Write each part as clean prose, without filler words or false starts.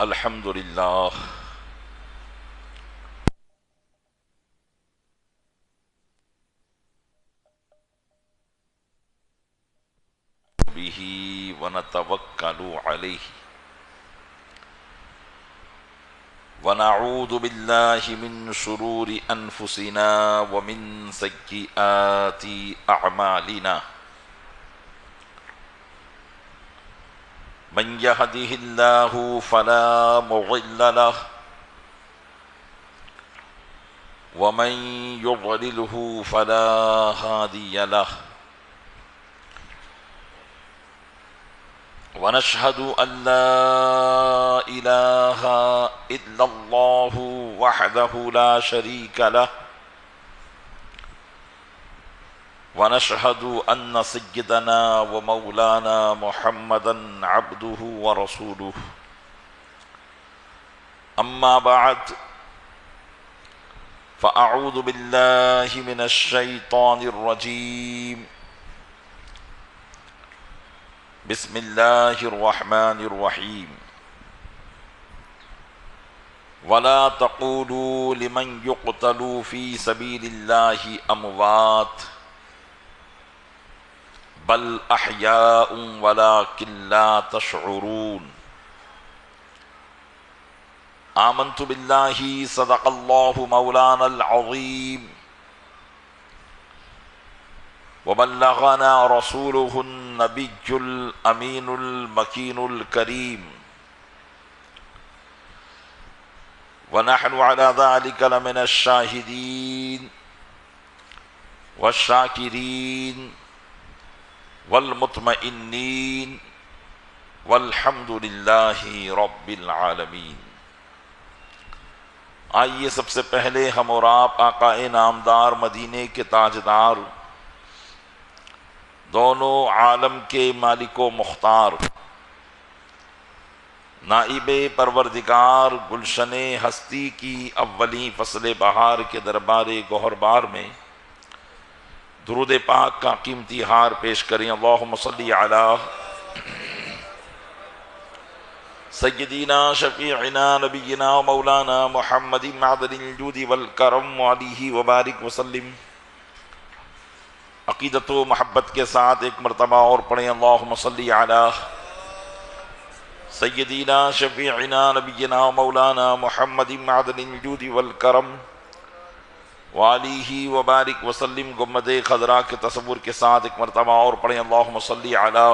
الحمد للہ به ونتوکل علیہ ونعوذ باللہ من شرور انفسنا ومن سیئات اعمالنا من يهده الله فلا مضل له ومن يضلله فلا هادي له ونشهد أن لا إله إلا الله وحده لا شريك له ونشهد أن سيدنا ومولانا محمدا عبده ورسوله أما بعد فأعوذ بالله من الشيطان الرجيم بسم الله الرحمن الرحيم ولا تقولوا لمن يقتل في سبيل الله أموات بل أحياء ولكن لا تشعرون آمنت بالله صدق الله مولانا العظيم وبلغنا رسوله النبي الأمين المكين الكريم ونحن على ذلك لمن الشاهدين والشاكرين والمطمئنين والحمد لله رب العالمين۔ آئیے سب سے پہلے ہم اور آپ آقا نامدار مدینے کے تاجدار، دونوں عالم کے مالک و مختار، نائب پروردگار، گلشن ہستی کی اولین فصل بہار کے دربار گوہربار میں درود پاک کا قیمتی ہار پیش کریں۔ اللہم صلی علی سیدنا شفیعنا نبینا و مولانا محمد معدن الجود والکرم علیہ وبارک وسلم۔ عقیدت و محبت کے ساتھ ایک مرتبہ اور پڑھیں، اللہم صلی علی سیدنا شفیعنا نبینا و مولانا محمد معدن الجود والکرم وعلیہ وبارک وسلم۔ گنبد خضراء کے تصور کے ساتھ ایک مرتبہ اور پڑھیں، اللہم صلی علی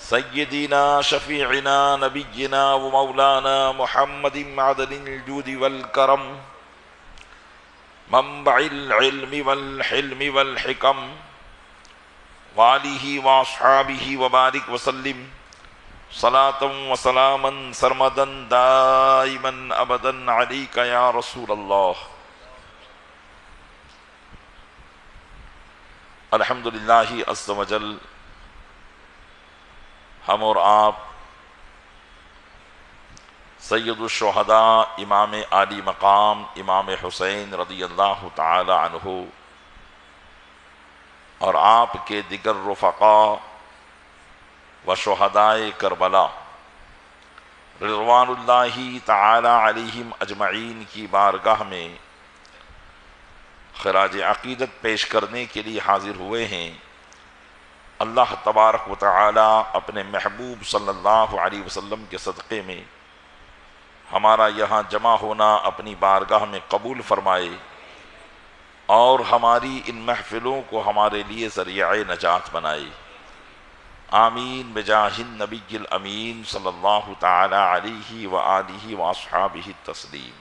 سیدنا شفیعنا نبینا و مولانا محمد معدن الجود والکرم منبع العلم والحلم والحکم وعلیہ واصحابہ وبارک وسلم صلاة و سلاما سرمدا دائما ابدا علیک یا رسول اللہ۔ الحمدللہ عز و جل، ہم اور آپ سید الشہداء امام عالی مقام امام حسین رضی اللہ تعالی عنہ اور آپ کے دیگر رفقاء و شہدائے کربلا رضوان اللہ تعالی علیہم اجمعین کی بارگاہ میں خراج عقیدت پیش کرنے کے لیے حاضر ہوئے ہیں۔ اللہ تبارک و تعالی اپنے محبوب صلی اللہ علیہ وسلم کے صدقے میں ہمارا یہاں جمع ہونا اپنی بارگاہ میں قبول فرمائے اور ہماری ان محفلوں کو ہمارے لیے ذریعہ نجات بنائے، آمین بجاہ النبی الامین صلی اللہ تعالی علیہ وآلہ واصحابہ التسلیم۔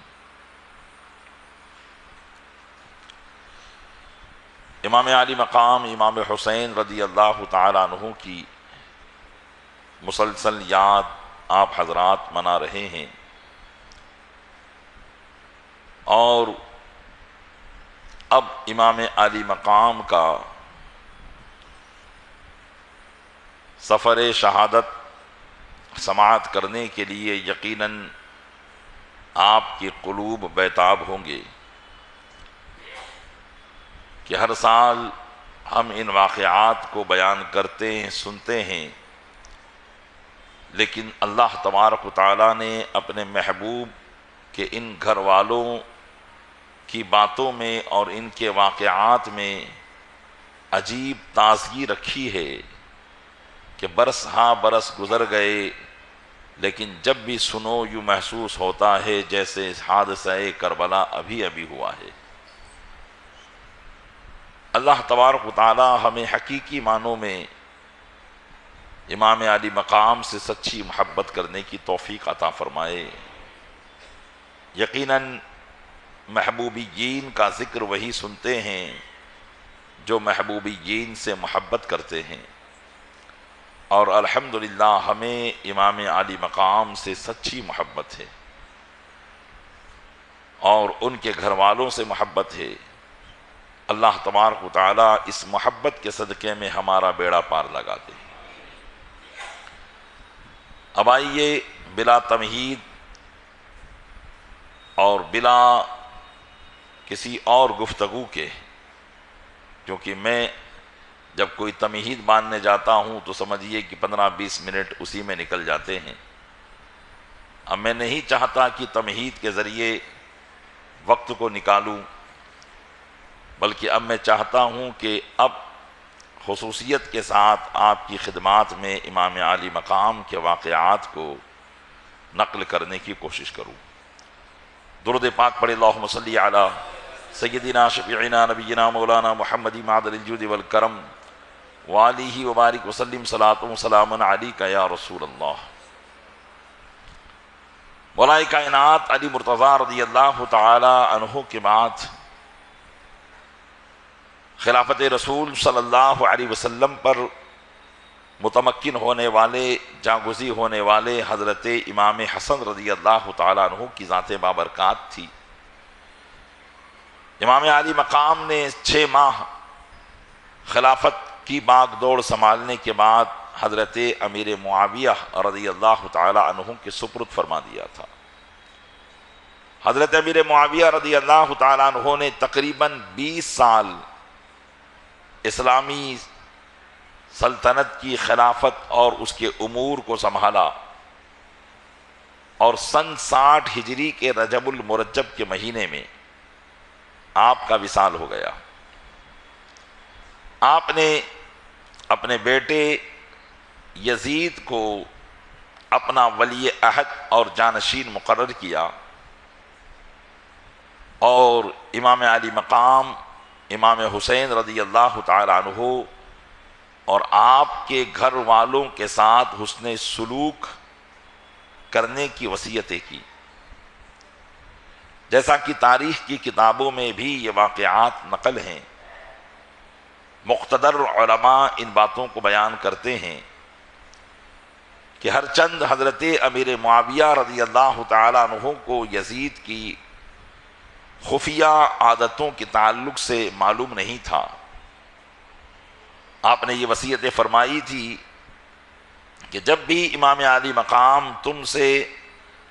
امام علی مقام امام حسین رضی اللہ تعالی عنہ کی مسلسل یاد آپ حضرات منا رہے ہیں، اور اب امام علی مقام کا سفر شہادت سماعت کرنے کے لیے یقیناً آپ کے قلوب بیتاب ہوں گے کہ ہر سال ہم ان واقعات کو بیان کرتے ہیں، سنتے ہیں، لیکن اللہ تبارک و تعالیٰ نے اپنے محبوب کے ان گھر والوں کی باتوں میں اور ان کے واقعات میں عجیب تازگی رکھی ہے کہ برس ہاں برس گزر گئے، لیکن جب بھی سنو یوں محسوس ہوتا ہے جیسے حادثہ کربلا ابھی ابھی ہوا ہے۔ اللہ تبارک و تعالی ہمیں حقیقی معنوں میں امام علی مقام سے سچی محبت کرنے کی توفیق عطا فرمائے۔ یقیناً محبوبیین کا ذکر وہی سنتے ہیں جو محبوبیین سے محبت کرتے ہیں، اور الحمدللہ ہمیں امام علی مقام سے سچی محبت ہے اور ان کے گھر والوں سے محبت ہے۔ اللہ تبارک و تعالی اس محبت کے صدقے میں ہمارا بیڑا پار لگا دے۔ اب آئیے بلا تمہید اور بلا کسی اور گفتگو کے، کیونکہ میں جب کوئی تمہید باندھنے جاتا ہوں تو سمجھیے کہ 15-20 منٹ اسی میں نکل جاتے ہیں۔ اب میں نہیں چاہتا کہ تمہید کے ذریعے وقت کو نکالوں، بلکہ اب میں چاہتا ہوں کہ اب خصوصیت کے ساتھ آپ کی خدمات میں امام علی مقام کے واقعات کو نقل کرنے کی کوشش کروں۔ درود پاک پڑھے، اللہم صلی علی سیدنا شفیعنا نبینا مولانا محمد معدن الجود والکرم وآلہ وبارک وسلم صلاۃ و سلام علیک یا رسول اللہ۔ مولا کائنات علی مرتضیٰ رضی اللہ تعالی عنہ کے بعد خلافت رسول صلی اللہ علیہ وسلم پر متمکن ہونے والے، جاگزی ہونے والے حضرت امام حسن رضی اللہ تعالی عنہ کی ذات بابرکات تھی۔ امام علی مقام نے 6 ماہ خلافت کی باغ دوڑ سنبھالنے کے بعد حضرت امیر معاویہ رضی اللہ تعالی عنہ کے سپرد فرما دیا تھا۔ حضرت امیر معاویہ رضی اللہ تعالی عنہ نے تقریباً 20 سال اسلامی سلطنت کی خلافت اور اس کے امور کو سنبھالا، اور سن 60 ہجری کے رجب المرجب کے مہینے میں آپ کا وصال ہو گیا۔ آپ نے اپنے بیٹے یزید کو اپنا ولی عہد اور جانشین مقرر کیا، اور امام علی مقام امام حسین رضی اللہ تعالی عنہ اور آپ کے گھر والوں کے ساتھ حسن سلوک کرنے کی وصیتیں کی۔ جیسا کہ تاریخ کی کتابوں میں بھی یہ واقعات نقل ہیں، مقتدر علماء ان باتوں کو بیان کرتے ہیں کہ ہر چند حضرت امیر معاویہ رضی اللہ تعالی عنہ کو یزید کی خفیہ عادتوں کے تعلق سے معلوم نہیں تھا۔ آپ نے یہ وصیت فرمائی تھی کہ جب بھی امام علی مقام تم سے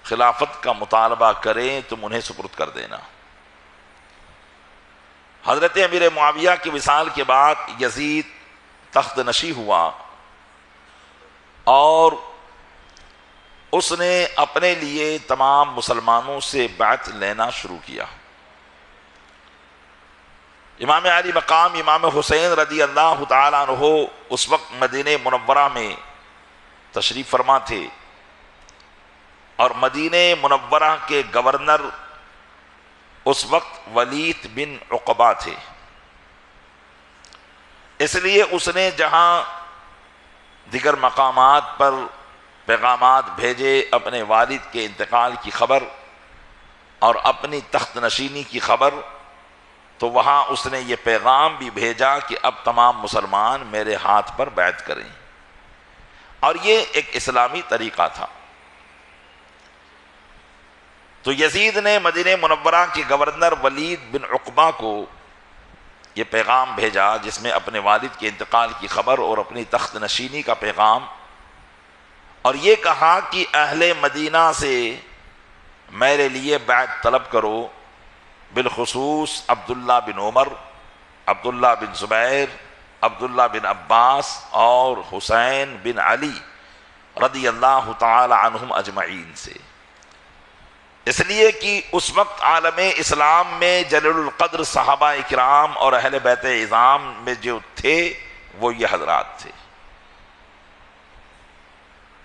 خلافت کا مطالبہ کریں تم انہیں سپرد کر دینا۔ حضرت امیر معاویہ کے وصال کے بعد یزید تخت نشین ہوا، اور اس نے اپنے لیے تمام مسلمانوں سے بیعت لینا شروع کیا۔ امام علی مقام امام حسین رضی اللہ تعالی عنہ اس وقت مدینہ منورہ میں تشریف فرما تھے، اور مدینہ منورہ کے گورنر اس وقت ولید بن عقبہ تھے۔ اس لیے اس نے جہاں دیگر مقامات پر پیغامات بھیجے اپنے والد کے انتقال کی خبر اور اپنی تخت نشینی کی خبر، تو وہاں اس نے یہ پیغام بھی بھیجا کہ اب تمام مسلمان میرے ہاتھ پر بیعت کریں، اور یہ ایک اسلامی طریقہ تھا۔ تو یزید نے مدینہ منورہ کے گورنر ولید بن عقبہ کو یہ پیغام بھیجا جس میں اپنے والد کے انتقال کی خبر اور اپنی تخت نشینی کا پیغام، اور یہ کہا کہ اہل مدینہ سے میرے لیے بیعت طلب کرو، بالخصوص عبداللہ بن عمر، عبداللہ بن زبیر، عبداللہ بن عباس اور حسین بن علی رضی اللہ تعالی عنہم اجمعین سے، اس لیے کہ اس وقت عالم اسلام میں جلیل القدر صحابہ اکرام اور اہل بیت اعظام میں جو تھے وہ یہ حضرات تھے۔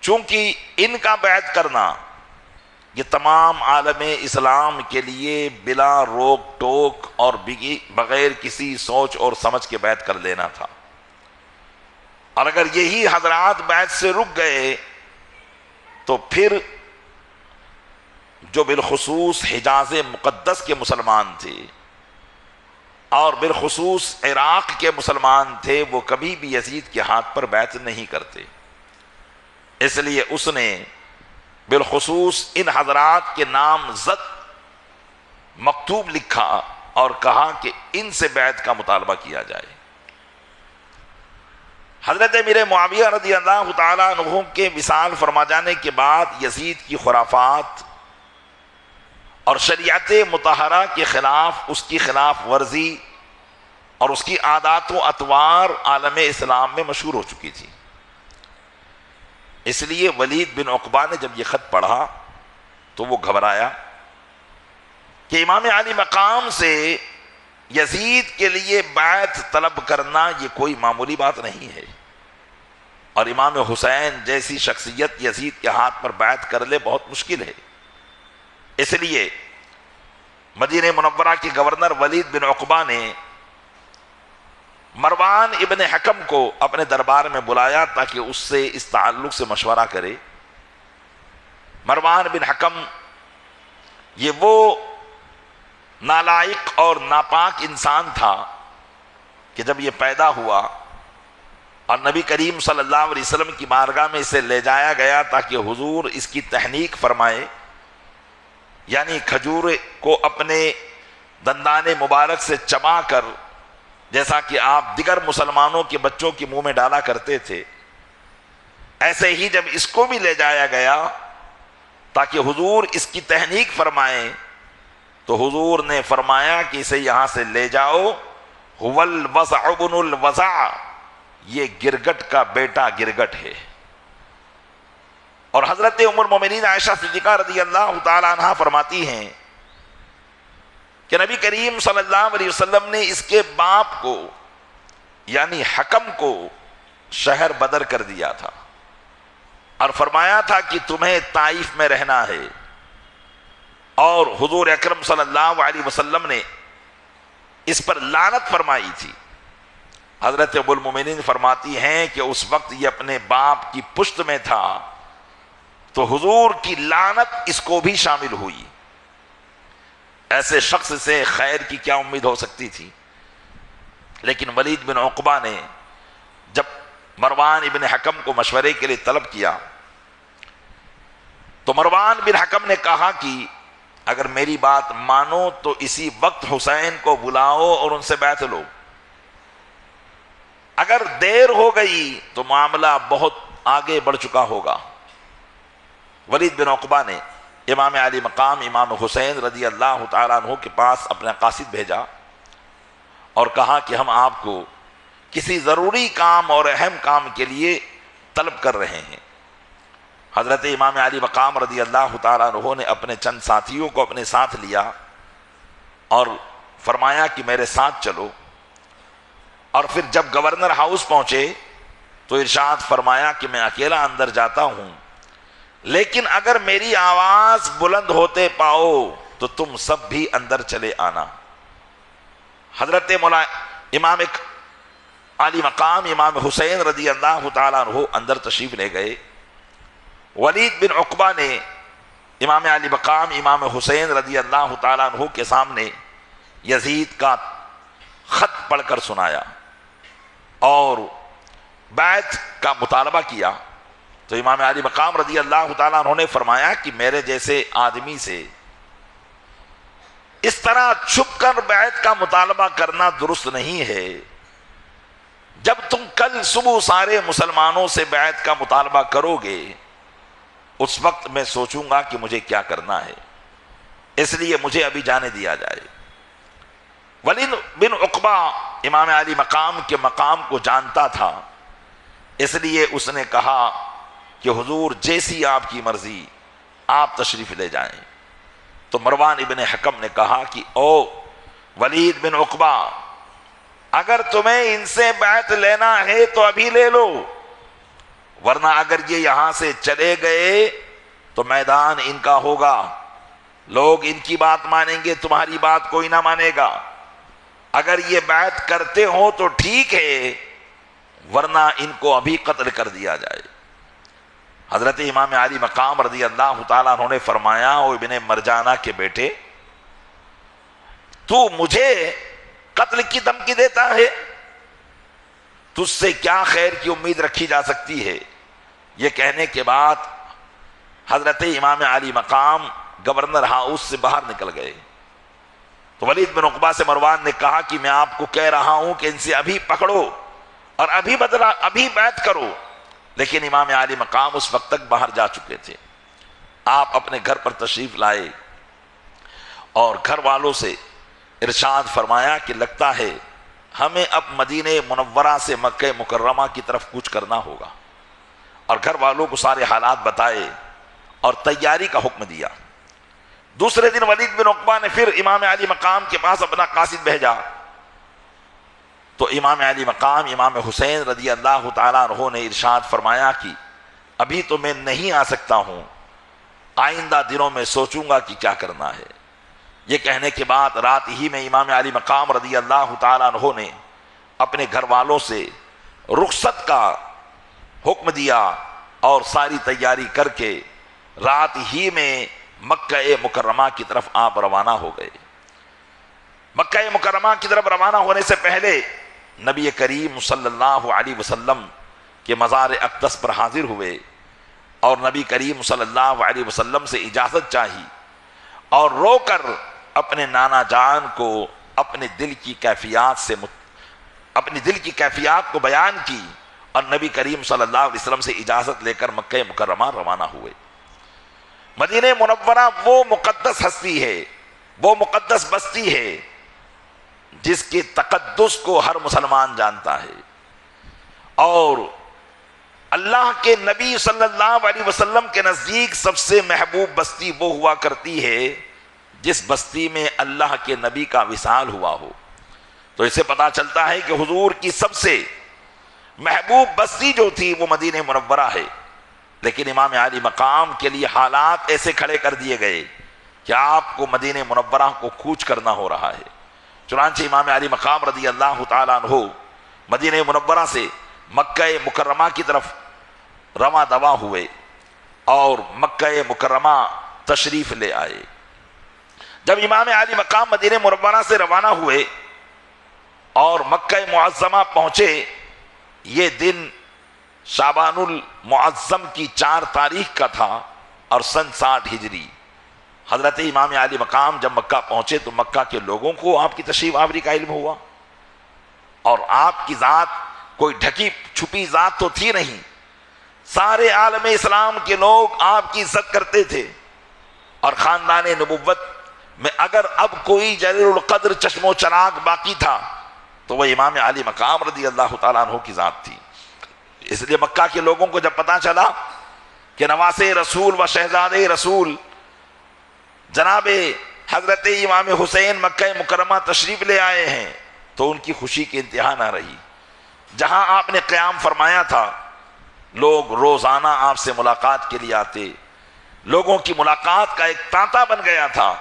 چونکہ ان کا بیعت کرنا یہ تمام عالم اسلام کے لیے بلا روک ٹوک اور بغیر کسی سوچ اور سمجھ کے بیعت کر لینا تھا، اور اگر یہی حضرات بیعت سے رک گئے تو پھر جو بالخصوص حجاز مقدس کے مسلمان تھے اور بالخصوص عراق کے مسلمان تھے وہ کبھی بھی یزید کے ہاتھ پر بیعت نہیں کرتے، اس لیے اس نے بالخصوص ان حضرات کے نام زد مکتوب لکھا اور کہا کہ ان سے بیعت کا مطالبہ کیا جائے۔ حضرت امیر معاویہ رضی اللہ تعالیٰ عنہ کے وصال فرما جانے کے بعد یزید کی خرافات اور شریعت مطہرہ کے خلاف اس کی خلاف ورزی اور اس کی عادات و اطوار عالم اسلام میں مشہور ہو چکی تھی، اس لیے ولید بن عقبہ نے جب یہ خط پڑھا تو وہ گھبرایا کہ امام علی مقام سے یزید کے لیے بیعت طلب کرنا یہ کوئی معمولی بات نہیں ہے، اور امام حسین جیسی شخصیت یزید کے ہاتھ پر بیعت کر لے بہت مشکل ہے۔ اس لیے مدینہ منورہ کے گورنر ولید بن عقبہ نے مروان ابن حکم کو اپنے دربار میں بلایا تاکہ اس سے اس تعلق سے مشورہ کرے۔ مروان بن حکم یہ وہ نالائق اور ناپاک انسان تھا کہ جب یہ پیدا ہوا اور نبی کریم صلی اللہ علیہ وسلم کی بارگاہ میں اسے لے جایا گیا تاکہ حضور اس کی تحنیک فرمائے، یعنی کھجور کو اپنے دندان مبارک سے چبا کر جیسا کہ آپ دیگر مسلمانوں کے بچوں کے منہ میں ڈالا کرتے تھے، ایسے ہی جب اس کو بھی لے جایا گیا تاکہ حضور اس کی تحنیک فرمائیں تو حضور نے فرمایا کہ اسے یہاں سے لے جاؤ، هو الوضع ابن الوضع، یہ گرگٹ کا بیٹا گرگٹ ہے۔ اور حضرت ام المومنین عائشہ صدیقہ رضی اللہ تعالی عنہا فرماتی ہیں کہ نبی کریم صلی اللہ علیہ وسلم نے اس کے باپ کو یعنی حکم کو شہر بدر کر دیا تھا اور فرمایا تھا کہ تمہیں طائف میں رہنا ہے، اور حضور اکرم صلی اللہ علیہ وسلم نے اس پر لعنت فرمائی تھی۔ حضرت ام المومنین فرماتی ہیں کہ اس وقت یہ اپنے باپ کی پشت میں تھا تو حضور کی لعنت اس کو بھی شامل ہوئی، ایسے شخص سے خیر کی کیا امید ہو سکتی تھی؟ لیکن ولید بن عقبہ نے جب مروان ابن حکم کو مشورے کے لیے طلب کیا تو مروان بن حکم نے کہا کہ اگر میری بات مانو تو اسی وقت حسین کو بلاؤ اور ان سے بیعت لو، اگر دیر ہو گئی تو معاملہ بہت آگے بڑھ چکا ہوگا۔ ولید بن عقبہ نے امام علی مقام امام حسین رضی اللہ تعالیٰ عنہ کے پاس اپنا قاصد بھیجا اور کہا کہ ہم آپ کو کسی ضروری کام اور اہم کام کے لیے طلب کر رہے ہیں۔ حضرت امام علی مقام رضی اللہ تعالیٰ عنہ نے اپنے چند ساتھیوں کو اپنے ساتھ لیا اور فرمایا کہ میرے ساتھ چلو، اور پھر جب گورنر ہاؤس پہنچے تو ارشاد فرمایا کہ میں اکیلا اندر جاتا ہوں، لیکن اگر میری آواز بلند ہوتے پاؤ تو تم سب بھی اندر چلے آنا۔ حضرت امام علی مقام امام حسین رضی اللہ تعالیٰ عنہ اندر تشریف لے گئے۔ ولید بن عقبہ نے امام علی مقام امام حسین رضی اللہ تعالیٰ عنہ کے سامنے یزید کا خط پڑھ کر سنایا اور بیعت کا مطالبہ کیا تو امام علی مقام رضی اللہ تعالیٰ عنہ نے فرمایا کہ میرے جیسے آدمی سے اس طرح چھپ کر بیعت کا مطالبہ کرنا درست نہیں ہے، جب تم کل صبح سارے مسلمانوں سے بیعت کا مطالبہ کرو گے اس وقت میں سوچوں گا کہ مجھے کیا کرنا ہے، اس لیے مجھے ابھی جانے دیا جائے۔ ولید بن عقبہ امام علی مقام کے مقام کو جانتا تھا، اس لیے اس نے کہا کہ حضور جیسی آپ کی مرضی، آپ تشریف لے جائیں۔ تو مروان ابن حکم نے کہا کہ او ولید بن عقبہ، اگر تمہیں ان سے بیعت لینا ہے تو ابھی لے لو، ورنہ اگر یہ یہاں سے چلے گئے تو میدان ان کا ہوگا، لوگ ان کی بات مانیں گے، تمہاری بات کوئی نہ مانے گا۔ اگر یہ بیعت کرتے ہو تو ٹھیک ہے، ورنہ ان کو ابھی قتل کر دیا جائے۔ حضرت امام علی مقام رضی اللہ تعالیٰ عنہ نے فرمایا، او ابن مرجانہ کے بیٹے، تو مجھے قتل کی دھمکی دیتا ہے؟ تجھ سے کیا خیر کی امید رکھی جا سکتی ہے؟ یہ کہنے کے بعد حضرت امام علی مقام گورنر ہاؤس سے باہر نکل گئے۔ تو ولید بن عقبہ سے مروان نے کہا کہ میں آپ کو کہہ رہا ہوں کہ ان سے ابھی پکڑو اور ابھی بیعت کرو، لیکن امام علی مقام اس وقت تک باہر جا چکے تھے۔ آپ اپنے گھر پر تشریف لائے اور گھر والوں سے ارشاد فرمایا کہ لگتا ہے ہمیں اب مدینہ منورہ سے مکہ مکرمہ کی طرف کوچ کرنا ہوگا، اور گھر والوں کو سارے حالات بتائے اور تیاری کا حکم دیا۔ دوسرے دن ولید بن عقبہ نے پھر امام علی مقام کے پاس اپنا قاصد بھیجا، تو امام علی مقام امام حسین رضی اللہ تعالیٰ عنہ نے ارشاد فرمایا کہ ابھی تو میں نہیں آ سکتا ہوں، آئندہ دنوں میں سوچوں گا کہ کیا کرنا ہے۔ یہ کہنے کے بعد رات ہی میں امام علی مقام رضی اللہ تعالیٰ عنہ نے اپنے گھر والوں سے رخصت کا حکم دیا اور ساری تیاری کر کے رات ہی میں مکہ مکرمہ کی طرف آپ روانہ ہو گئے۔ مکہ مکرمہ کی طرف روانہ ہونے سے پہلے نبی کریم صلی اللہ علیہ وسلم کے مزار اقدس پر حاضر ہوئے اور نبی کریم صلی اللہ علیہ وسلم سے اجازت چاہی اور رو کر اپنے نانا جان کو اپنے دل کی کیفیات کو بیان کی، اور نبی کریم صلی اللہ علیہ وسلم سے اجازت لے کر مکہ مکرمہ روانہ ہوئے۔ مدینہ منورہ وہ مقدس ہستی ہے، وہ مقدس بستی ہے جس کے تقدس کو ہر مسلمان جانتا ہے، اور اللہ کے نبی صلی اللہ علیہ وسلم کے نزدیک سب سے محبوب بستی وہ ہوا کرتی ہے جس بستی میں اللہ کے نبی کا وصال ہوا ہو۔ تو اسے پتا چلتا ہے کہ حضور کی سب سے محبوب بستی جو تھی وہ مدینہ منورہ ہے، لیکن امام علی مقام کے لیے حالات ایسے کھڑے کر دیے گئے کہ آپ کو مدینہ منورہ کو کوچ کرنا ہو رہا ہے۔ چنانچہ امام علی مقام رضی اللہ تعالیٰ عنہ مدینہ منورہ سے مکہ مکرمہ کی طرف رواں دواں ہوئے اور مکہ مکرمہ تشریف لے آئے۔ جب امام علی مقام مدینہ منورہ سے روانہ ہوئے اور مکہ معظمہ پہنچے، یہ دن شعبان المعظم کی 4 تاریخ کا تھا اور سن 60 ہجری۔ حضرت امام علی مقام جب مکہ پہنچے تو مکہ کے لوگوں کو آپ کی تشریف آوری کا علم ہوا، اور آپ کی ذات کوئی ڈھکی چھپی ذات تو تھی نہیں، سارے عالم اسلام کے لوگ آپ کی عزت کرتے تھے، اور خاندان نبوت میں اگر اب کوئی جلیل القدر چشم و چراغ باقی تھا تو وہ امام علی مقام رضی اللہ تعالیٰ عنہ کی ذات تھی۔ اس لیے مکہ کے لوگوں کو جب پتا چلا کہ نواسے رسول و شہزادے رسول جناب حضرت امام حسین مکہ مکرمہ تشریف لے آئے ہیں تو ان کی خوشی کی انتہا نہ رہی۔ جہاں آپ نے قیام فرمایا تھا لوگ روزانہ آپ سے ملاقات کے لیے آتے، لوگوں کی ملاقات کا ایک تانتا بن گیا تھا۔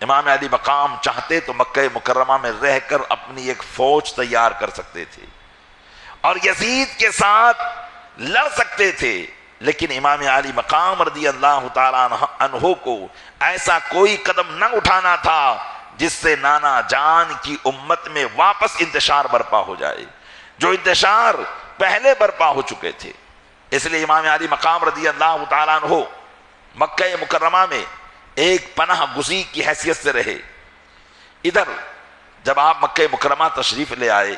امام علی مقام چاہتے تو مکہ مکرمہ میں رہ کر اپنی ایک فوج تیار کر سکتے تھے اور یزید کے ساتھ لڑ سکتے تھے، لیکن امام علی مقام رضی اللہ تعالیٰ عنہ کو ایسا کوئی قدم نہ اٹھانا تھا جس سے نانا جان کی امت میں واپس انتشار برپا ہو جائے، جو انتشار پہلے برپا ہو چکے تھے۔ اس لیے امام علی مقام رضی اللہ تعالیٰ عنہ مکہ مکرمہ میں ایک پناہ گزی کی حیثیت سے رہے۔ ادھر جب آپ مکہ مکرمہ تشریف لے آئے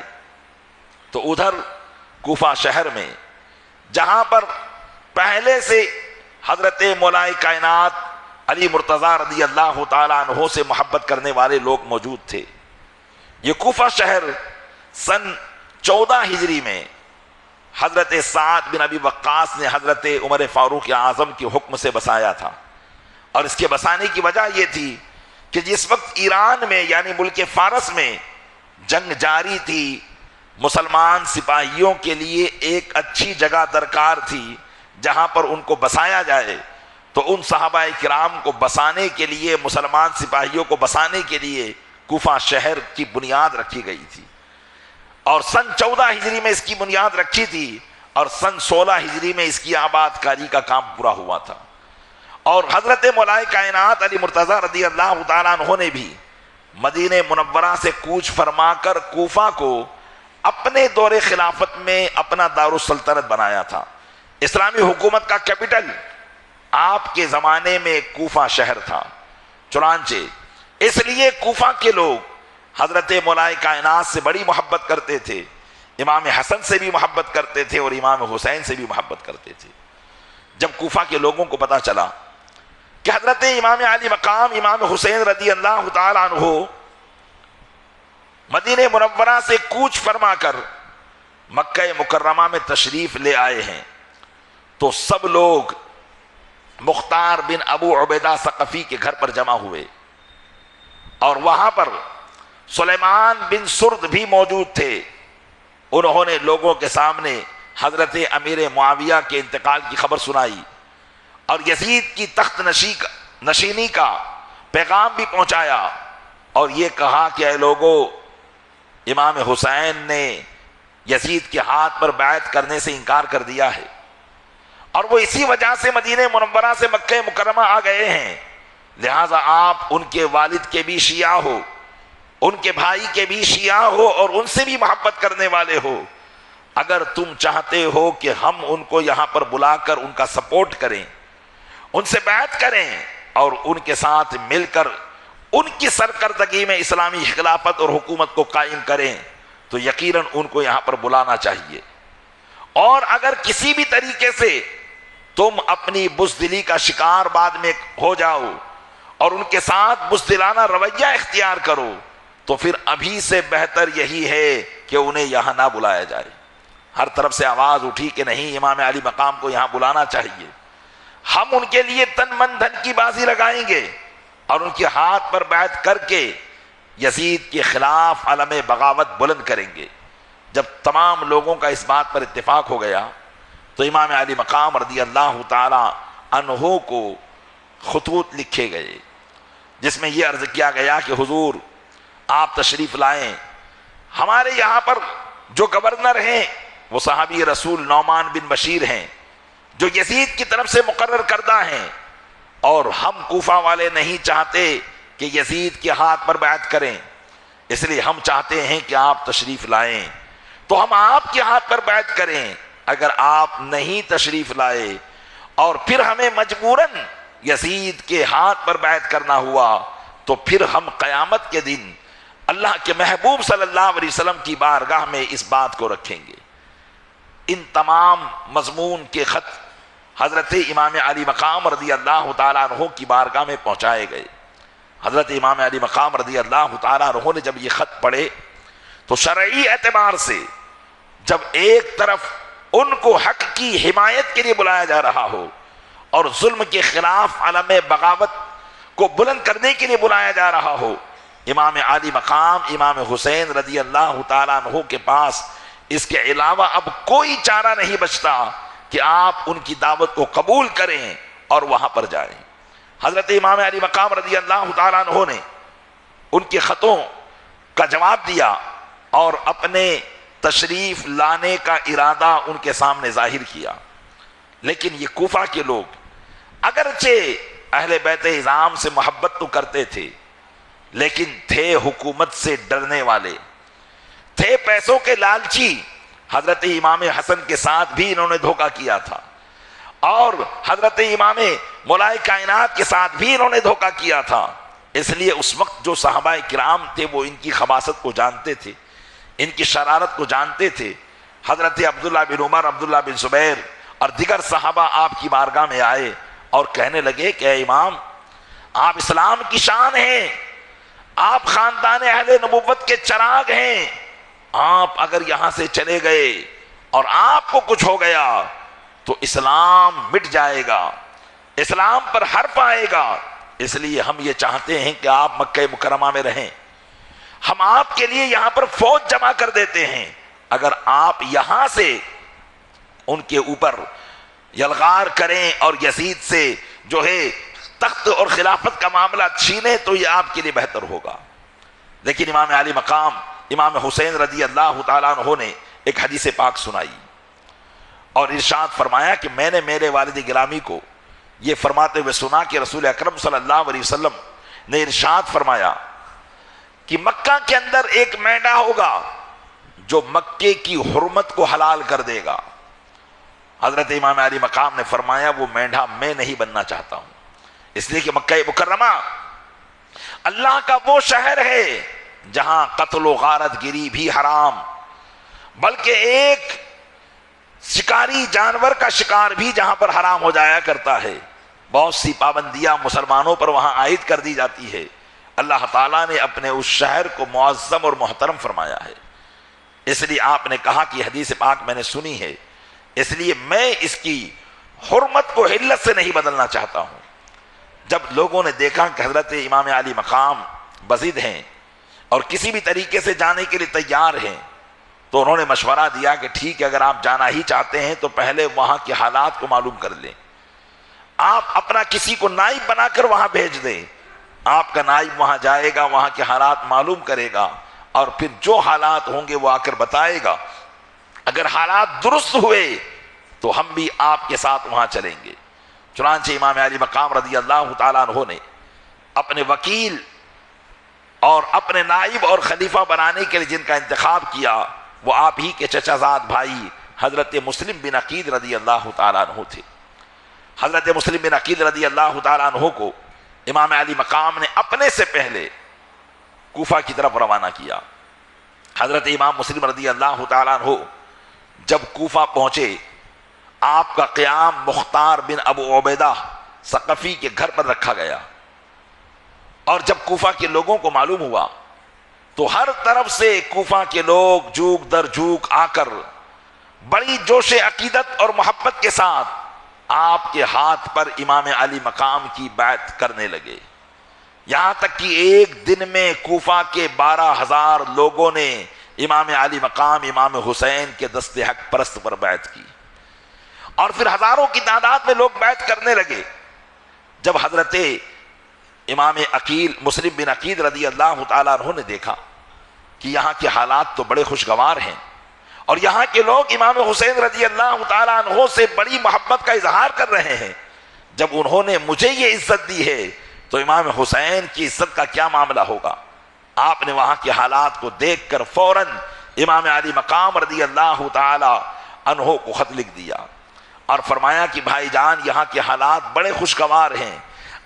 تو ادھر کوفہ شہر میں جہاں پر پہلے سے حضرت مولا کائنات علی مرتضیٰ رضی اللہ تعالیٰ عنہ سے محبت کرنے والے لوگ موجود تھے، یہ کوفہ شہر سن 14 ہجری میں حضرت سعد بن ابی وقاص نے حضرت عمر فاروق اعظم کے حکم سے بسایا تھا، اور اس کے بسانے کی وجہ یہ تھی کہ جس وقت ایران میں یعنی ملک فارس میں جنگ جاری تھی، مسلمان سپاہیوں کے لیے ایک اچھی جگہ درکار تھی جہاں پر ان کو بسایا جائے، تو ان صحابہ کرام کو بسانے کے لیے، مسلمان سپاہیوں کو بسانے کے لیے کوفہ شہر کی بنیاد رکھی گئی تھی، اور سن 14 ہجری میں اس کی بنیاد رکھی تھی، اور سن 16 ہجری میں اس کی آباد کاری کا کام پورا ہوا تھا۔ اور حضرت مولا کائنات علی مرتضیٰ رضی اللہ تعالیٰ عنہ نے بھی مدینہ منورہ سے کوچ فرما کر کوفہ کو اپنے دور خلافت میں اپنا دارالسلطنت بنایا تھا۔ اسلامی حکومت کا کیپٹل آپ کے زمانے میں کوفہ شہر تھا، چنانچہ اس لیے کوفہ کے لوگ حضرت مولا کائنات سے بڑی محبت کرتے تھے، امام حسن سے بھی محبت کرتے تھے اور امام حسین سے بھی محبت کرتے تھے۔ جب کوفہ کے لوگوں کو پتا چلا کہ حضرت امام علی مقام امام حسین رضی اللہ تعالی عنہ مدینہ منورہ سے کوچ فرما کر مکہ مکرمہ میں تشریف لے آئے ہیں، تو سب لوگ مختار بن ابو عبیدہ ثقفی کے گھر پر جمع ہوئے، اور وہاں پر سلیمان بن سرد بھی موجود تھے۔ انہوں نے لوگوں کے سامنے حضرت امیر معاویہ کے انتقال کی خبر سنائی، اور یزید کی تخت نشینی کا پیغام بھی پہنچایا، اور یہ کہا کہ اے لوگو، امام حسین نے یزید کے ہاتھ پر بیعت کرنے سے انکار کر دیا ہے، اور وہ اسی وجہ سے مدینہ منورہ سے مکہ مکرمہ آ گئے ہیں، لہٰذا آپ ان کے والد کے بھی شیعہ ہو، ان کے بھائی کے بھی شیعہ ہو، اور ان سے بھی محبت کرنے والے ہو، اگر تم چاہتے ہو کہ ہم ان کو یہاں پر بلا کر ان کا سپورٹ کریں، ان سے بیعت کریں اور ان کے ساتھ مل کر ان کی سرکردگی میں اسلامی خلافت اور حکومت کو قائم کریں، تو یقیناً ان کو یہاں پر بلانا چاہیے۔ اور اگر کسی بھی طریقے سے تم اپنی بزدلی کا شکار بعد میں ہو جاؤ اور ان کے ساتھ بزدلانہ رویہ اختیار کرو، تو پھر ابھی سے بہتر یہی ہے کہ انہیں یہاں نہ بلایا جائے۔ ہر طرف سے آواز اٹھی کہ نہیں، امام علی مقام کو یہاں بلانا چاہیے، ہم ان کے لیے تن من دھن کی بازی لگائیں گے اور ان کے ہاتھ پر بیعت کر کے یزید کے خلاف علم بغاوت بلند کریں گے۔ جب تمام لوگوں کا اس بات پر اتفاق ہو گیا تو امام علی مقام رضی اللہ تعالی عنہ کو خطوط لکھے گئے، جس میں یہ عرض کیا گیا کہ حضور آپ تشریف لائیں، ہمارے یہاں پر جو گورنر ہیں وہ صحابی رسول نعمان بن بشیر ہیں، جو یزید کی طرف سے مقرر کردہ ہیں، اور ہم کوفہ والے نہیں چاہتے کہ یزید کے ہاتھ پر بیعت کریں، اس لیے ہم چاہتے ہیں کہ آپ تشریف لائیں تو ہم آپ کے ہاتھ پر بیعت کریں۔ اگر آپ نہیں تشریف لائے اور پھر ہمیں مجبوراً یزید کے ہاتھ پر بیعت کرنا ہوا، تو پھر ہم قیامت کے دن اللہ کے محبوب صلی اللہ علیہ وسلم کی بارگاہ میں اس بات کو رکھیں گے۔ ان تمام مضمون کے خط حضرت امام علی مقام رضی اللہ تعالیٰ عنہ کی بارگاہ میں پہنچائے گئے۔ حضرت امام علی مقام رضی اللہ تعالیٰ عنہ نے جب یہ خط پڑھے تو شرعی اعتبار سے جب ایک طرف ان کو حق کی حمایت کے لیے بلایا جا رہا ہو اور ظلم کے خلاف علم بغاوت کو بلند کرنے کے لیے بلایا جا رہا ہو، امام علی مقام امام حسین رضی اللہ تعالیٰ عنہ کے پاس اس کے علاوہ اب کوئی چارہ نہیں بچتا کہ آپ ان کی دعوت کو قبول کریں اور وہاں پر جائیں۔ حضرت امام علی مقام رضی اللہ تعالیٰ عنہ نے ان کے خطوں کا جواب دیا اور اپنے تشریف لانے کا ارادہ ان کے سامنے ظاہر کیا، لیکن یہ کوفہ کے لوگ اگرچہ اہل بیت اعظام سے محبت تو کرتے تھے، لیکن تھے حکومت سے ڈرنے والے، تھے پیسوں کے لالچی۔ حضرت امام حسن کے ساتھ بھی انہوں نے دھوکہ کیا تھا، اور حضرت امام مولا کائنات کے ساتھ بھی انہوں نے دھوکہ کیا تھا۔ اس لیے اس وقت جو صحابہ کرام تھے وہ ان کی خباثت کو جانتے تھے، ان کی شرارت کو جانتے تھے۔ حضرت عبداللہ بن عمر، عبداللہ بن زبیر اور دیگر صحابہ آپ کی بارگاہ میں آئے اور کہنے لگے کہ اے امام، آپ اسلام کی شان ہیں، آپ خاندان اہل نبوت کے چراغ ہیں، آپ اگر یہاں سے چلے گئے اور آپ کو کچھ ہو گیا تو اسلام مٹ جائے گا، اسلام پر حرف آئے گا۔ اس لیے ہم یہ چاہتے ہیں کہ آپ مکہ مکرمہ میں رہیں، ہم آپ کے لیے یہاں پر فوج جمع کر دیتے ہیں۔ اگر آپ یہاں سے ان کے اوپر یلغار کریں اور یزید سے جو ہے تخت اور خلافت کا معاملہ چھینیں تو یہ آپ کے لیے بہتر ہوگا۔ لیکن امام علی مقام امام حسین رضی اللہ تعالیٰ عنہ نے ایک حدیث پاک سنائی اور ارشاد فرمایا کہ میں نے میرے والد گرامی کو یہ فرماتے ہوئے سنا کہ رسول اکرم صلی اللہ علیہ وسلم نے ارشاد فرمایا کہ مکہ کے اندر ایک مینڈا ہوگا جو مکے کی حرمت کو حلال کر دے گا۔ حضرت امام علی مقام نے فرمایا وہ مینڈا میں نہیں بننا چاہتا ہوں، اس لیے کہ مکہ مکرمہ اللہ کا وہ شہر ہے جہاں قتل و غارت گری بھی حرام، بلکہ ایک شکاری جانور کا شکار بھی جہاں پر حرام ہو جایا کرتا ہے۔ بہت سی پابندیاں مسلمانوں پر وہاں عائد کر دی جاتی ہے۔ اللہ تعالیٰ نے اپنے اس شہر کو معظم اور محترم فرمایا ہے، اس لیے آپ نے کہا کہ حدیث پاک میں نے سنی ہے، اس لیے میں اس کی حرمت کو حلت سے نہیں بدلنا چاہتا ہوں۔ جب لوگوں نے دیکھا کہ حضرت امام علی مقام بزد ہیں اور کسی بھی طریقے سے جانے کے لیے تیار ہیں تو انہوں نے مشورہ دیا کہ ٹھیک ہے، اگر آپ جانا ہی چاہتے ہیں تو پہلے وہاں کے حالات کو معلوم کر لیں، آپ اپنا کسی کو نائب بنا کر وہاں بھیج دیں، آپ کا نائب وہاں جائے گا، وہاں کے حالات معلوم کرے گا اور پھر جو حالات ہوں گے وہ آ کر بتائے گا۔ اگر حالات درست ہوئے تو ہم بھی آپ کے ساتھ وہاں چلیں گے۔ چنانچہ امام علی مقام رضی اللہ تعالیٰ عنہ نے اپنے وکیل اور اپنے نائب اور خلیفہ بنانے کے لیے جن کا انتخاب کیا وہ آپ ہی کے چچا زاد بھائی حضرت مسلم بن عقیل رضی اللہ تعالیٰ عنہ تھے۔ حضرت مسلم بن عقیل رضی اللہ تعالیٰ عنہ کو امام علی مقام نے اپنے سے پہلے کوفہ کی طرف روانہ کیا۔ حضرت امام مسلم رضی اللہ تعالیٰ عنہ جب کوفہ پہنچے، آپ کا قیام مختار بن ابو عبیدہ ثقفی کے گھر پر رکھا گیا، اور جب کوفہ کے لوگوں کو معلوم ہوا تو ہر طرف سے کوفہ کے لوگ جوک در جوک آ کر بڑی جوش عقیدت اور محبت کے ساتھ آپ کے ہاتھ پر امام علی مقام کی بیعت کرنے لگے، یہاں تک کہ ایک دن میں کوفہ کے 12,000 لوگوں نے امام علی مقام امام حسین کے دست حق پرست پر بیعت کی، اور پھر ہزاروں کی تعداد میں لوگ بیعت کرنے لگے۔ جب حضرت امام عقیل مسلم بن عقیل رضی اللہ تعالیٰ عنہ نے دیکھا کہ یہاں کے حالات تو بڑے خوشگوار ہیں اور یہاں کے لوگ امام حسین رضی اللہ تعالیٰ عنہ سے بڑی محبت کا اظہار کر رہے ہیں، جب انہوں نے مجھے یہ عزت دی ہے تو امام حسین کی عزت کا کیا معاملہ ہوگا۔ آپ نے وہاں کے حالات کو دیکھ کر فوراً امام علی مقام رضی اللہ تعالیٰ عنہ کو خط لکھ دیا اور فرمایا کہ بھائی جان، یہاں کے حالات بڑے خوشگوار ہیں،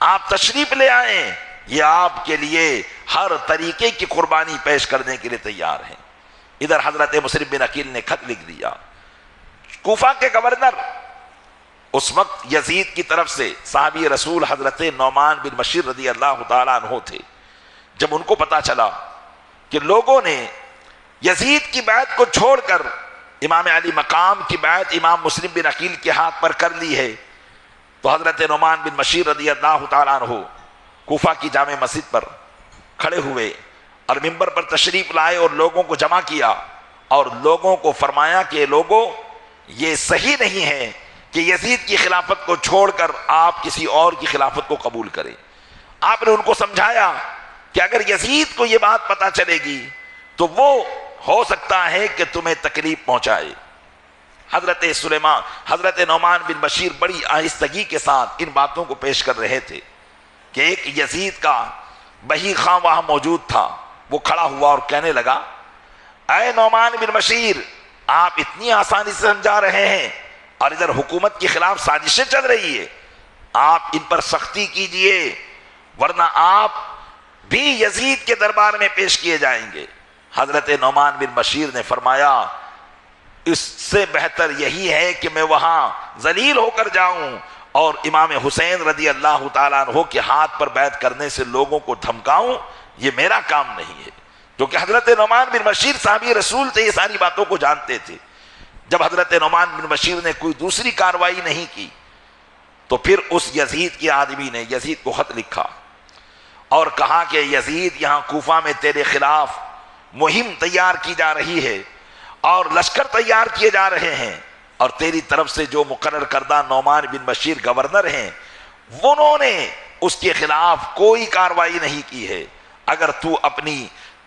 آپ تشریف لے آئیں، یہ آپ کے لیے ہر طریقے کی قربانی پیش کرنے کے لیے تیار ہیں۔ ادھر حضرت مسلم بن عقیل نے خط لکھ دیا۔ کوفہ کے گورنر اس وقت یزید کی طرف سے صحابی رسول حضرت نعمان بن بشیر رضی اللہ تعالیٰ عنہ تھے۔ جب ان کو پتا چلا کہ لوگوں نے یزید کی بیعت کو چھوڑ کر امام علی مقام کی بیعت امام مسلم بن عقیل کے ہاتھ پر کر لی ہے، تو حضرت نعمان بن بشیر رضی اللہ تعالیٰ عنہ کوفہ کی جامع مسجد پر کھڑے ہوئے اور منبر پر تشریف لائے اور لوگوں کو جمع کیا اور لوگوں کو فرمایا کہ لوگوں، یہ صحیح نہیں ہے کہ یزید کی خلافت کو چھوڑ کر آپ کسی اور کی خلافت کو قبول کریں۔ آپ نے ان کو سمجھایا کہ اگر یزید کو یہ بات پتہ چلے گی تو وہ ہو سکتا ہے کہ تمہیں تکلیف پہنچائے۔ حضرت نعمان بن بشیر بڑی آہستگی کے ساتھ ان باتوں کو پیش کر رہے تھے کہ ایک یزید کا بہی خاں وہاں موجود تھا، وہ کھڑا ہوا اور کہنے لگا، اے نعمان بن بشیر، آپ اتنی آسانی سے سمجھا رہے ہیں اور ادھر حکومت کے خلاف سازشیں چل رہی ہے، آپ ان پر سختی کیجئے ورنہ آپ بھی یزید کے دربار میں پیش کیے جائیں گے۔ حضرت نعمان بن بشیر نے فرمایا، اس سے بہتر یہی ہے کہ میں وہاں ذلیل ہو کر جاؤں اور امام حسین رضی اللہ تعالیٰ عنہ کے ہاتھ پر بیعت کرنے سے لوگوں کو دھمکاؤں، یہ میرا کام نہیں ہے، کیونکہ حضرت نعمان بن بشیر صحابی رسول تھے، یہ ساری باتوں کو جانتے تھے۔ جب حضرت نعمان بن بشیر نے کوئی دوسری کاروائی نہیں کی تو پھر اس یزید کے آدمی نے یزید کو خط لکھا اور کہا کہ یزید یہاں کوفہ میں تیرے خلاف مہم تیار کی جا رہی ہے اور لشکر تیار کیے جا رہے ہیں، اور تیری طرف سے جو مقرر کردہ نعمان بن بشیر گورنر ہیں انہوں نے اس کے خلاف کوئی کاروائی نہیں کی ہے۔ اگر تو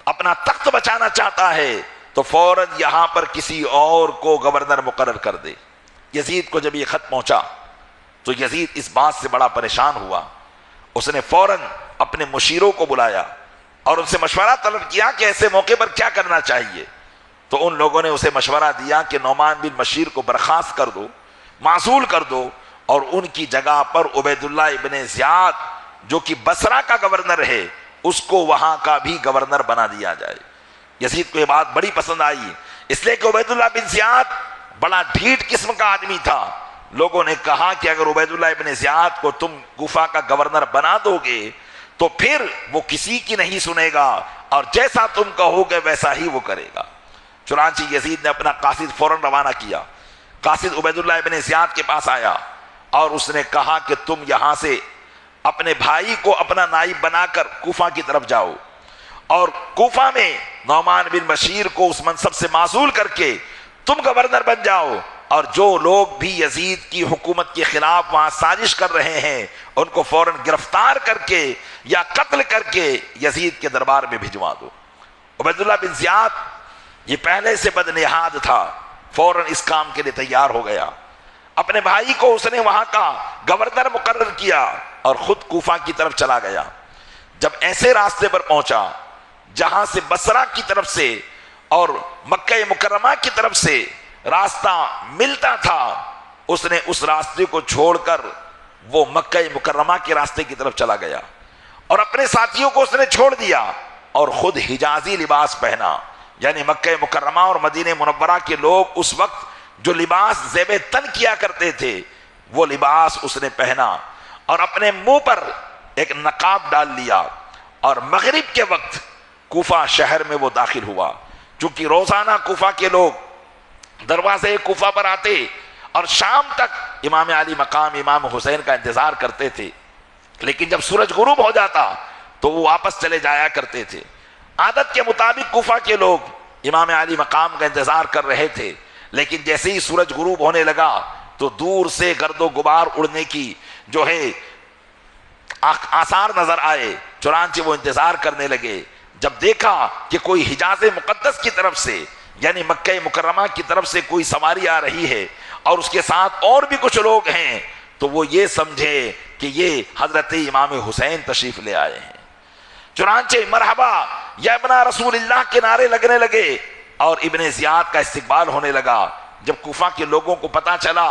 اپنا تخت بچانا چاہتا ہے تو فوراً یہاں پر کسی اور کو گورنر مقرر کر دے۔ یزید کو جب یہ خط پہنچا تو یزید اس بات سے بڑا پریشان ہوا، اس نے فوراً اپنے مشیروں کو بلایا اور ان سے مشورہ طلب کیا کہ ایسے موقع پر کیا کرنا چاہیے۔ تو ان لوگوں نے اسے مشورہ دیا کہ نعمان بن بشیر کو برخاست کر دو، معزول کر دو، اور ان کی جگہ پر عبید اللہ ابن زیاد جو کہ بصرہ کا گورنر ہے اس کو وہاں کا بھی گورنر بنا دیا جائے۔ یزید کو یہ بات بڑی پسند آئی، اس لیے کہ عبید اللہ بن زیاد بڑا ڈھیٹ قسم کا آدمی تھا۔ لوگوں نے کہا کہ اگر عبید اللہ ابن زیاد کو تم کوفہ کا گورنر بنا دو گے تو پھر وہ کسی کی نہیں سنے گا اور جیسا تم کہو گے ویسا ہی وہ کرے گا۔ چنانچہ یزید نے اپنا قاصد فوراً روانہ کیا۔ قاصد عبید اللہ ابن زیاد کے پاس آیا اور اس نے کہا کہ تم یہاں سے اپنے بھائی کو اپنا نائب بنا کر کوفہ کی طرف جاؤ اور کوفہ میں نعمان بن بشیر کو اس منصب سے معزول کر کے تم گورنر بن جاؤ، اور جو لوگ بھی یزید کی حکومت کے خلاف وہاں سازش کر رہے ہیں ان کو فوراً گرفتار کر کے یا قتل کر کے یزید کے دربار میں بھجوا دو۔ عبید اللہ بن زیاد یہ پہلے سے بدنہاد تھا، فوراً اس کام کے لیے تیار ہو گیا۔ اپنے بھائی کو اس نے وہاں کا گورنر مقرر کیا اور خود کوفہ کی طرف چلا گیا۔ جب ایسے راستے پر پہنچا جہاں سے بصرہ کی طرف سے اور مکہ مکرمہ کی طرف سے راستہ ملتا تھا، اس نے اس راستے کو چھوڑ کر وہ مکہ مکرمہ کے راستے کی طرف چلا گیا اور اپنے ساتھیوں کو اس نے چھوڑ دیا اور خود حجازی لباس پہنا۔ یعنی مکہ مکرمہ اور مدینہ منورہ کے لوگ اس وقت جو لباس زیب تن کیا کرتے تھے وہ لباس اس نے پہنا اور اپنے منہ پر ایک نقاب ڈال لیا، اور مغرب کے وقت کوفہ شہر میں وہ داخل ہوا۔ چونکہ روزانہ کوفہ کے لوگ دروازے کوفہ پر آتے اور شام تک امام علی مقام امام حسین کا انتظار کرتے تھے، لیکن جب سورج غروب ہو جاتا تو وہ واپس چلے جایا کرتے تھے۔ عادت کے مطابق کوفہ کے لوگ امام علی مقام کا انتظار کر رہے تھے، لیکن جیسے ہی سورج غروب ہونے لگا تو دور سے گرد و غبار اڑنے کی جو ہے آثار نظر آئے، چنانچہ وہ انتظار کرنے لگے۔ جب دیکھا کہ کوئی حجاز مقدس کی طرف سے یعنی مکہ مکرمہ کی طرف سے کوئی سواری آ رہی ہے اور اس کے ساتھ اور بھی کچھ لوگ ہیں تو وہ یہ سمجھے کہ یہ حضرت امام حسین تشریف لے آئے ہیں۔ چنانچہ مرحبا یا ابن رسول اللہ کے نعرے لگنے لگے اور ابن زیاد کا استقبال ہونے لگا۔ جب کوفہ کے لوگوں کو پتا چلا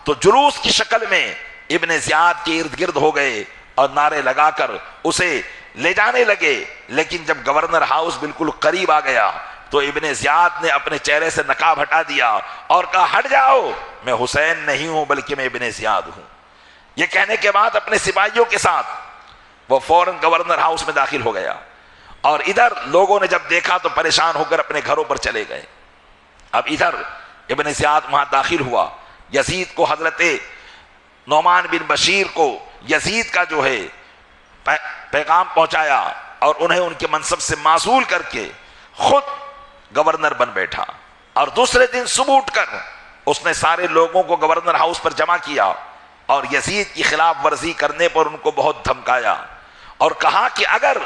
تو جلوس کی شکل میں ابن زیاد کے ارد گرد ہو گئے اور نعرے لگا کر اسے لے جانے لگے، لیکن جب گورنر ہاؤس بالکل قریب آ گیا تو ابن زیاد نے اپنے چہرے سے نقاب ہٹا دیا اور کہا ہٹ جاؤ، میں حسین نہیں ہوں بلکہ میں ابن زیاد ہوں۔ یہ کہنے کے بعد اپنے سپاہیوں کے ساتھ وہ فوراً گورنر ہاؤس میں داخل ہو گیا، اور ادھر لوگوں نے جب دیکھا تو پریشان ہو کر اپنے گھروں پر چلے گئے۔ اب ادھر ابن زیاد وہاں داخل ہوا، یزید کو حضرت نعمان بن بشیر کو یزید کا جو ہے پیغام پہنچایا اور انہیں ان کے منصب سے معزول کر کے خود گورنر بن بیٹھا، اور دوسرے دن صبح اٹھ کر اس نے سارے لوگوں کو گورنر ہاؤس پر جمع کیا اور یزید کی خلاف ورزی کرنے پر ان کو بہت دھمکایا اور کہا کہ اگر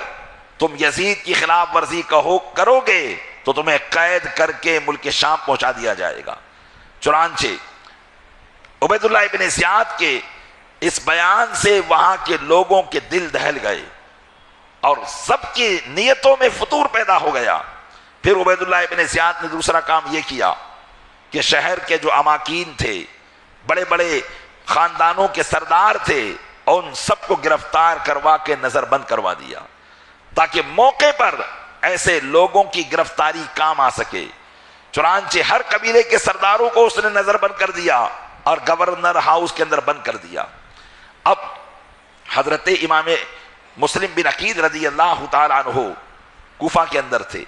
تم یزید کی خلاف ورزی کرو گے تو تمہیں قید کر کے ملک شام پہنچا دیا جائے گا۔ چنانچہ عبید اللہ ابن زیاد کے اس بیان سے وہاں کے لوگوں کے دل دہل گئے اور سب کی نیتوں میں فطور پیدا ہو گیا۔ پھر عبید اللہ ابن زیاد نے دوسرا کام یہ کیا کہ شہر کے جو اماکین تھے، بڑے بڑے خاندانوں کے سردار تھے، ان سب کو گرفتار کروا کے نظر بند کروا دیا تاکہ موقع پر ایسے لوگوں کی گرفتاری کام آ سکے۔ چنانچہ ہر قبیلے کے سرداروں کو اس نے نظر بند کر دیا اور گورنر ہاؤس کے اندر بند کر دیا۔ اب حضرت امام مسلم بن عقیل رضی اللہ تعالیٰ عنہ کوفہ کے اندر تھے،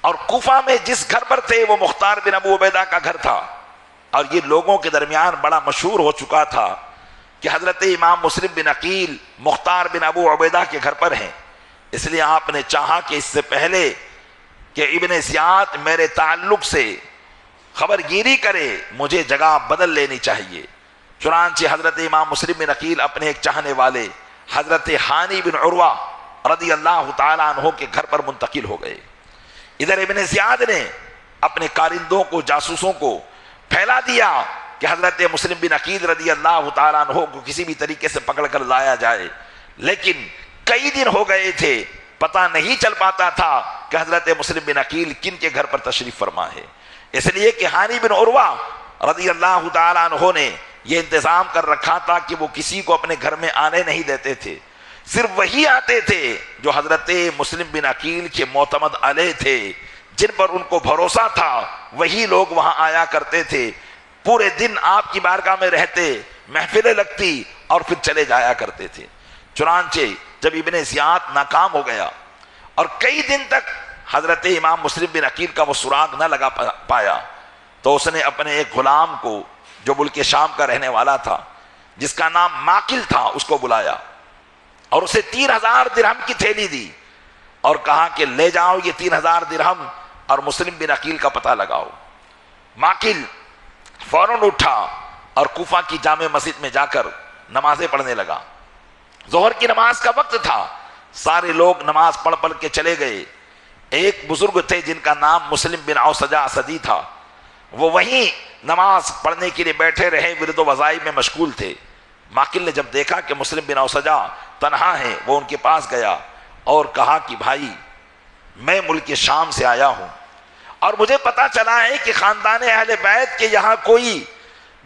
اور کوفہ میں جس گھر پر تھے وہ مختار بن ابو عبیدہ کا گھر تھا۔ اور یہ لوگوں کے درمیان بڑا مشہور ہو چکا تھا کہ حضرت امام مسلم بن عقیل مختار بن ابو عبیدہ کے گھر پر ہیں، اس لیے آپ نے چاہا کہ اس سے پہلے کہ ابن زیاد میرے تعلق سے خبر گیری کرے مجھے جگہ بدل لینی چاہیے۔ چنانچہ حضرت امام مسلم بن عقیل اپنے ایک چاہنے والے حضرت ہانی بن عروہ رضی اللہ تعالیٰ عنہ کے گھر پر منتقل ہو گئے۔ ادھر ابن زیاد نے اپنے کارندوں کو، جاسوسوں کو پھیلا دیا کہ حضرت مسلم بن عقیل رضی اللہ تعالیٰ عنہ کو کسی بھی طریقے سے پکڑ کر لایا جائے، لیکن کئی دن ہو گئے تھے، پتہ نہیں چل پاتا تھا کہ حضرت مسلم بن عقیل کن کے گھر پر تشریف فرما ہے، اس لیے کہ ہانی بن عروہ رضی اللہ تعالیٰ عنہ نے یہ انتظام کر رکھا تھا کہ وہ کسی کو اپنے گھر میں آنے نہیں دیتے تھے، صرف وہی آتے تھے جو حضرت مسلم بن عقیل کے معتمد علیہ تھے، جن پر ان کو بھروسہ تھا، وہی لوگ وہاں آیا کرتے تھے، پورے دن آپ کی بارگاہ میں رہتے، محفلیں لگتی اور پھر چلے جایا کرتے تھے۔ چنانچہ جب ابن زیاد ناکام ہو گیا اور کئی دن تک حضرت امام مسلم بن عقیل کا وہ سراغ نہ لگا پایا، تو اس نے اپنے ایک غلام کو جو ملک شام کا رہنے والا تھا، جس کا نام ماقل تھا، اس کو بلایا اور اسے 3000 درہم کی تھیلی دی اور کہا کہ لے جاؤ یہ 3000 درہم اور مسلم بن عقیل کا پتہ لگاؤ۔ ماقل فوراً اٹھا اور کوفہ کی جامع مسجد میں جا کر نمازیں پڑھنے لگا۔ ظہر کی نماز کا وقت تھا، سارے لوگ نماز پڑھ پڑھ کے چلے گئے۔ ایک بزرگ تھے جن کا نام مسلم بن اوسجہ اسدی تھا، وہ وہیں نماز پڑھنے کے لیے بیٹھے رہے، ورد و وظائف میں مشغول تھے۔ ماقل نے جب دیکھا کہ مسلم بن اوسجہ تنہا ہے، وہ ان کے پاس گیا اور کہا کہ بھائی میں ملک شام سے آیا ہوں اور مجھے پتا چلا ہے کہ خاندان اہل بیت کے یہاں کوئی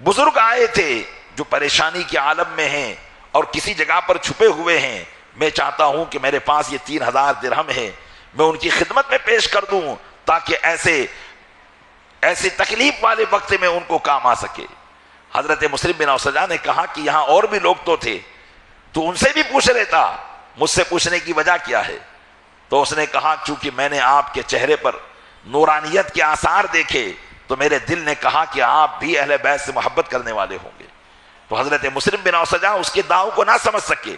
بزرگ آئے تھے جو پریشانی کے عالم میں ہیں اور کسی جگہ پر چھپے ہوئے ہیں، میں چاہتا ہوں کہ میرے پاس یہ 3000 درہم ہے، میں ان کی خدمت میں پیش کر دوں تاکہ ایسے تکلیف والے وقت میں ان کو کام آ سکے۔ حضرت مسلم بن اوسجہ نے کہا کہ یہاں اور بھی لوگ تو تھے، تو ان سے بھی پوچھ لیتا، مجھ سے پوچھنے کی وجہ کیا ہے؟ تو اس نے کہا چونکہ میں نے آپ کے چہرے پر نورانیت کے آثار دیکھے تو میرے دل نے کہا کہ آپ بھی اہل بیت سے محبت کرنے والے ہوں گے۔ تو حضرت مسلم بن اوسجہ اس کے دعو کو نہ سمجھ سکے،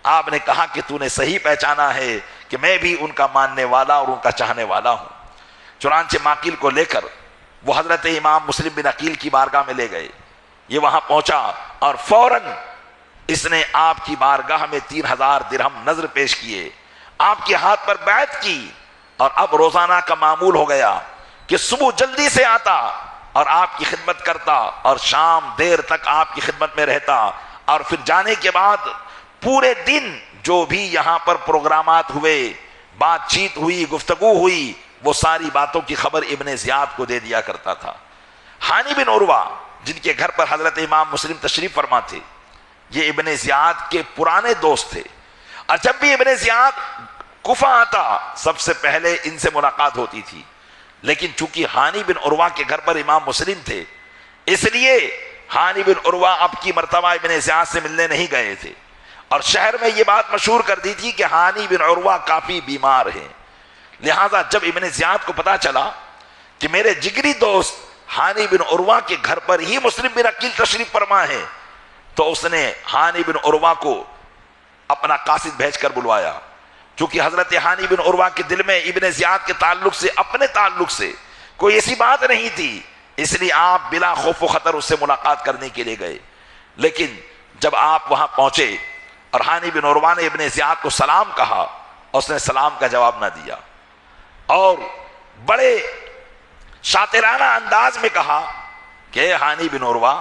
آپ نے کہا کہ تو نے صحیح پہچانا ہے کہ میں بھی ان کا ماننے والا اور ان کا چاہنے والا ہوں۔ چنانچہ ماقل کو لے کر وہ حضرت امام مسلم بن عقیل کی بارگاہ میں لے گئے۔ یہ وہاں پہنچا اور فوراً اس نے آپ کی بارگاہ میں 3000 درہم نظر پیش کیے، آپ کے ہاتھ پر بیعت کی، اور اب روزانہ کا معمول ہو گیا کہ صبح جلدی سے آتا اور آپ کی خدمت کرتا اور شام دیر تک آپ کی خدمت میں رہتا، اور پھر جانے کے بعد پورے دن جو بھی یہاں پر پروگرامات ہوئے، بات چیت ہوئی، گفتگو ہوئی، وہ ساری باتوں کی خبر ابن زیاد کو دے دیا کرتا تھا۔ ہانی بن عروہ جن کے گھر پر حضرت امام مسلم تشریف فرما تھے، یہ ابن زیاد کے پرانے دوست تھے، اور جب بھی ابن زیاد کوفہ آتا سب سے پہلے ان سے ملاقات ہوتی تھی، لیکن چونکہ ہانی بن عروہ کے گھر پر امام مسلم تھے، اس لیے ہانی بن عروہ اب کی مرتبہ ابن زیاد سے ملنے نہیں گئے تھے، اور شہر میں یہ بات مشہور کر دی تھی کہ ہانی بن عروہ کافی بیمار ہیں۔ لہذا جب ابن زیاد کو پتا چلا کہ میرے جگری دوست ہانی بن عروہ کے گھر پر ہی مسلم بن عقیل تشریف فرما ہے، تو اس نے ہانی بن عروہ کو اپنا قاصد بھیج کر بلوایا، چونکہ حضرت ہانی بن عروہ کے دل میں ابن زیاد کے تعلق سے، اپنے تعلق سے کوئی ایسی بات نہیں تھی، اس لیے آپ بلا خوف و خطر اس سے ملاقات کرنے کے لیے گئے۔ لیکن جب آپ وہاں پہنچے اور ہانی بن عروہ نے ابن زیاد کو سلام کہا، اس نے سلام کا جواب نہ دیا اور بڑے شاطرانہ انداز میں کہا کہ ہانی بن عروہ،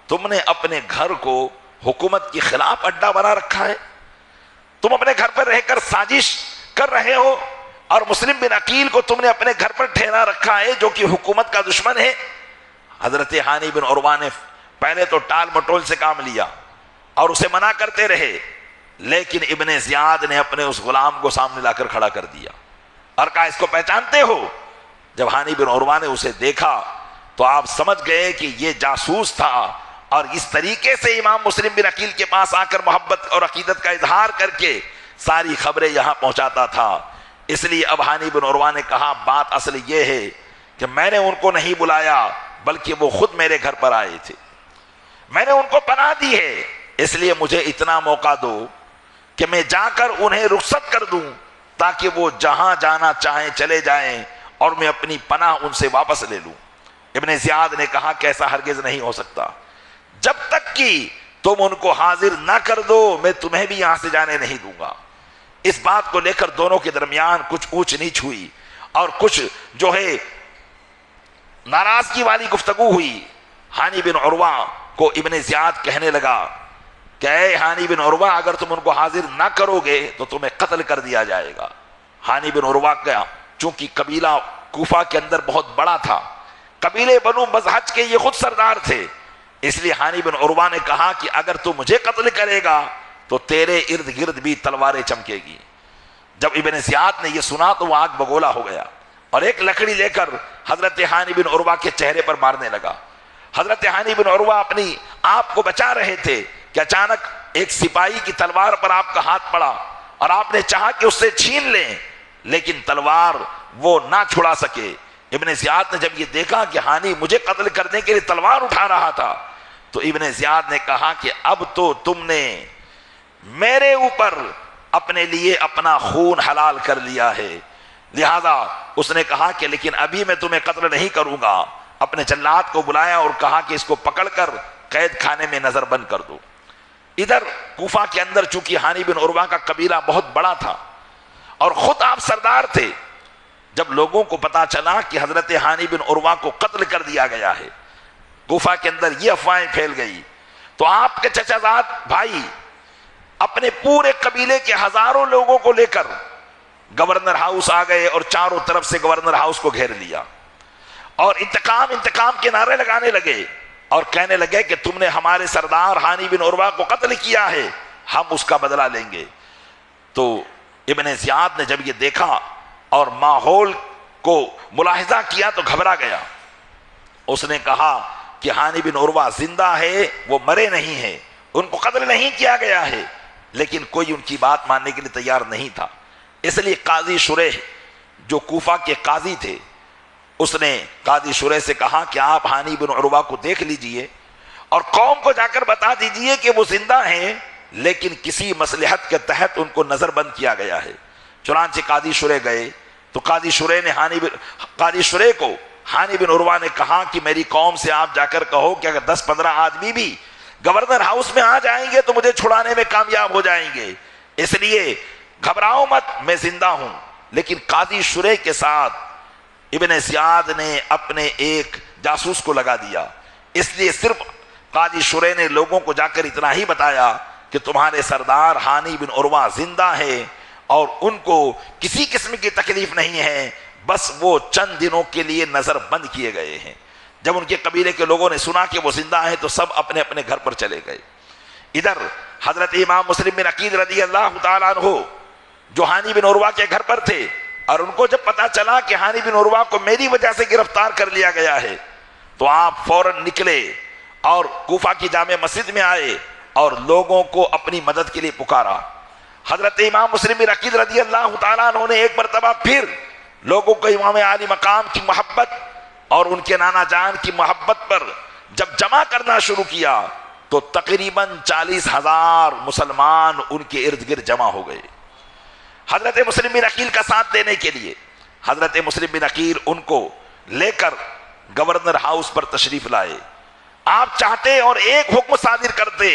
تم نے اپنے گھر کو حکومت کے خلاف اڈا بنا رکھا ہے، تم اپنے گھر پر رہ کر سازش کر رہے ہو، اور مسلم بن عقیل کو تم نے اپنے گھر پر ٹھہرا رکھا ہے جو کہ حکومت کا دشمن ہے۔ حضرت ہانی بن عروہ نے پہلے تو ٹال مٹول سے کام لیا اور اسے منع کرتے رہے، لیکن ابن زیاد نے اپنے اس غلام کو سامنے لا کر کھڑا کر دیا اور کہا اس کو پہچانتے ہو؟ جب ہانی بن عروہ نے اسے دیکھا تو آپ سمجھ گئے کہ یہ جاسوس تھا، اور اس طریقے سے امام مسلم بن عقیل کے پاس آ کر محبت اور عقیدت کا اظہار کر کے ساری خبریں یہاں پہنچاتا تھا۔ اس لیے اب ہانی بن عروہ نے کہا بات اصل یہ ہے کہ میں نے ان کو نہیں بلایا، بلکہ وہ خود میرے گھر پر آئے تھے، میں نے ان کو پناہ دی ہے، اس لیے مجھے اتنا موقع دو کہ میں جا کر انہیں رخصت کر دوں تاکہ وہ جہاں جانا چاہیں چلے جائیں اور میں اپنی پناہ ان سے واپس لے لوں۔ ابن زیاد نے کہا کہ ایسا ہرگز نہیں ہو سکتا، جب تک کہ تم ان کو حاضر نہ کر دو میں تمہیں بھی یہاں سے جانے نہیں دوں گا۔ اس بات کو لے کر دونوں کے درمیان کچھ اونچ نیچ ہوئی اور کچھ جو ہے ناراضگی والی گفتگو ہوئی۔ ہانی بن عروہ کو ابن زیاد کہنے لگا کہ اے ہانی بن عروہ، اگر تم ان کو حاضر نہ کرو گے تو تمہیں قتل کر دیا جائے گا۔ ہانی بن عروہ کا چونکہ قبیلہ کوفہ کے اندر بہت بڑا تھا، قبیلے بنو مزہج کے یہ خود سردار تھے، اس لیے ہانی بن عروہ نے کہا کہ اگر تو مجھے قتل کرے گا تو تیرے ارد گرد بھی تلواریں چمکے گی۔ جب ابن زیاد نے یہ سنا تو وہ آگ بگولا ہو گیا اور ایک لکڑی لے کر حضرت ہانی بن عروہ کے چہرے پر مارنے لگا۔ حضرت ہانی بن عروہ اپنی آپ کو بچا رہے تھے کہ اچانک ایک سپاہی کی تلوار پر آپ کا ہاتھ پڑا اور آپ نے چاہا کہ اس سے چھین لیں، لیکن تلوار وہ نہ چھڑا سکے۔ ابن زیاد نے جب یہ دیکھا کہ ہانی مجھے قتل کرنے کے لیے تلوار اٹھا رہا تھا تو ابن زیاد نے کہا کہ اب تو تم نے میرے اوپر اپنے لیے اپنا خون حلال کر لیا ہے، لہذا اس نے کہا کہ لیکن ابھی میں تمہیں قتل نہیں کروں گا۔ اپنے جلاد کو بلایا اور کہا کہ اس کو پکڑ کر قید خانے میں نظر بند کر دو۔ ادھر کوفہ کے اندر چونکہ ہانی بن عروہ کا قبیلہ بہت بڑا تھا اور خود آپ سردار تھے، جب لوگوں کو پتا چلا کہ حضرت ہانی بن عروہ کو قتل کر دیا گیا ہے، کوفہ کے اندر یہ افواہیں پھیل گئی، تو آپ کے چچا زاد بھائی اپنے پورے قبیلے کے ہزاروں لوگوں کو لے کر گورنر ہاؤس آ گئے اور چاروں طرف سے گورنر ہاؤس کو گھیر لیا اور انتقام انتقام کے نعرے لگانے لگے اور کہنے لگے کہ تم نے ہمارے سردار ہانی بن عروہ کو قتل کیا ہے، ہم اس کا بدلہ لیں گے۔ تو ابن زیاد نے جب یہ دیکھا اور ماحول کو ملاحظہ کیا تو گھبرا گیا۔ اس نے کہا کہ ہانی بن عروہ زندہ ہے، وہ مرے نہیں ہیں، ان کو قتل نہیں کیا گیا ہے، لیکن کوئی ان کی بات ماننے کے لیے تیار نہیں تھا۔ اس لیے قاضی شریح جو کوفہ کے قاضی تھے، اس نے قاضی شریح سے کہا کہ آپ ہانی بن عروہ کو دیکھ لیجئے اور قوم کو جا کر بتا دیجئے کہ وہ زندہ ہیں، لیکن کسی مصلحت کے تحت ان کو نظر بند کیا گیا ہے۔ چنانچہ قاضی شریح گئے تو قاضی شریح کو ہانی بن عروہ نے کہا کہ میری قوم سے آپ جا کر کہو کہ اگر 10-15 آدمی بھی گورنر ہاؤس میں آ جائیں گے تو مجھے چھڑانے میں کامیاب ہو جائیں گے، اس لیے گھبراؤ مت، میں زندہ ہوں۔ لیکن قاضی شریح کے ساتھ ابن زیاد نے اپنے ایک جاسوس کو لگا دیا، اس لیے صرف قاضی شریح نے لوگوں کو جا کر اتنا ہی بتایا کہ تمہارے سردار ہانی بن عروہ زندہ ہے اور ان کو کسی قسم کی تکلیف نہیں ہے، بس وہ چند دنوں کے لیے نظر بند کیے گئے ہیں۔ جب ان کے قبیلے کے لوگوں نے سنا کہ وہ زندہ ہیں تو سب اپنے اپنے گھر پر چلے گئے۔ ادھر حضرت امام مسلم بن عقیل رضی اللہ تعالیٰ عنہ جو ہانی بن عروہ کے گھر پر تھے، اور ان کو جب پتا چلا کہ ہانی بن عروہ کو میری وجہ سے گرفتار کر لیا گیا ہے تو آپ فوراً نکلے اور کوفہ کی جامع مسجد میں آئے اور لوگوں کو اپنی مدد کے لیے پکارا۔ حضرت امام مسلم بن عقیل رضی اللہ تعالیٰ عنہ نے ایک مرتبہ پھر لوگوں کو امام عالی مقام کی محبت اور ان کے نانا جان کی محبت پر جب جمع کرنا شروع کیا تو تقریباً 40,000 مسلمان ان کے ارد گرد جمع ہو گئے حضرت مسلم بن عقیل کا ساتھ دینے کے لیے۔ حضرت مسلم بن عقیل ان کو لے کر گورنر ہاؤس پر تشریف لائے۔ آپ چاہتے اور ایک حکم صادر کرتے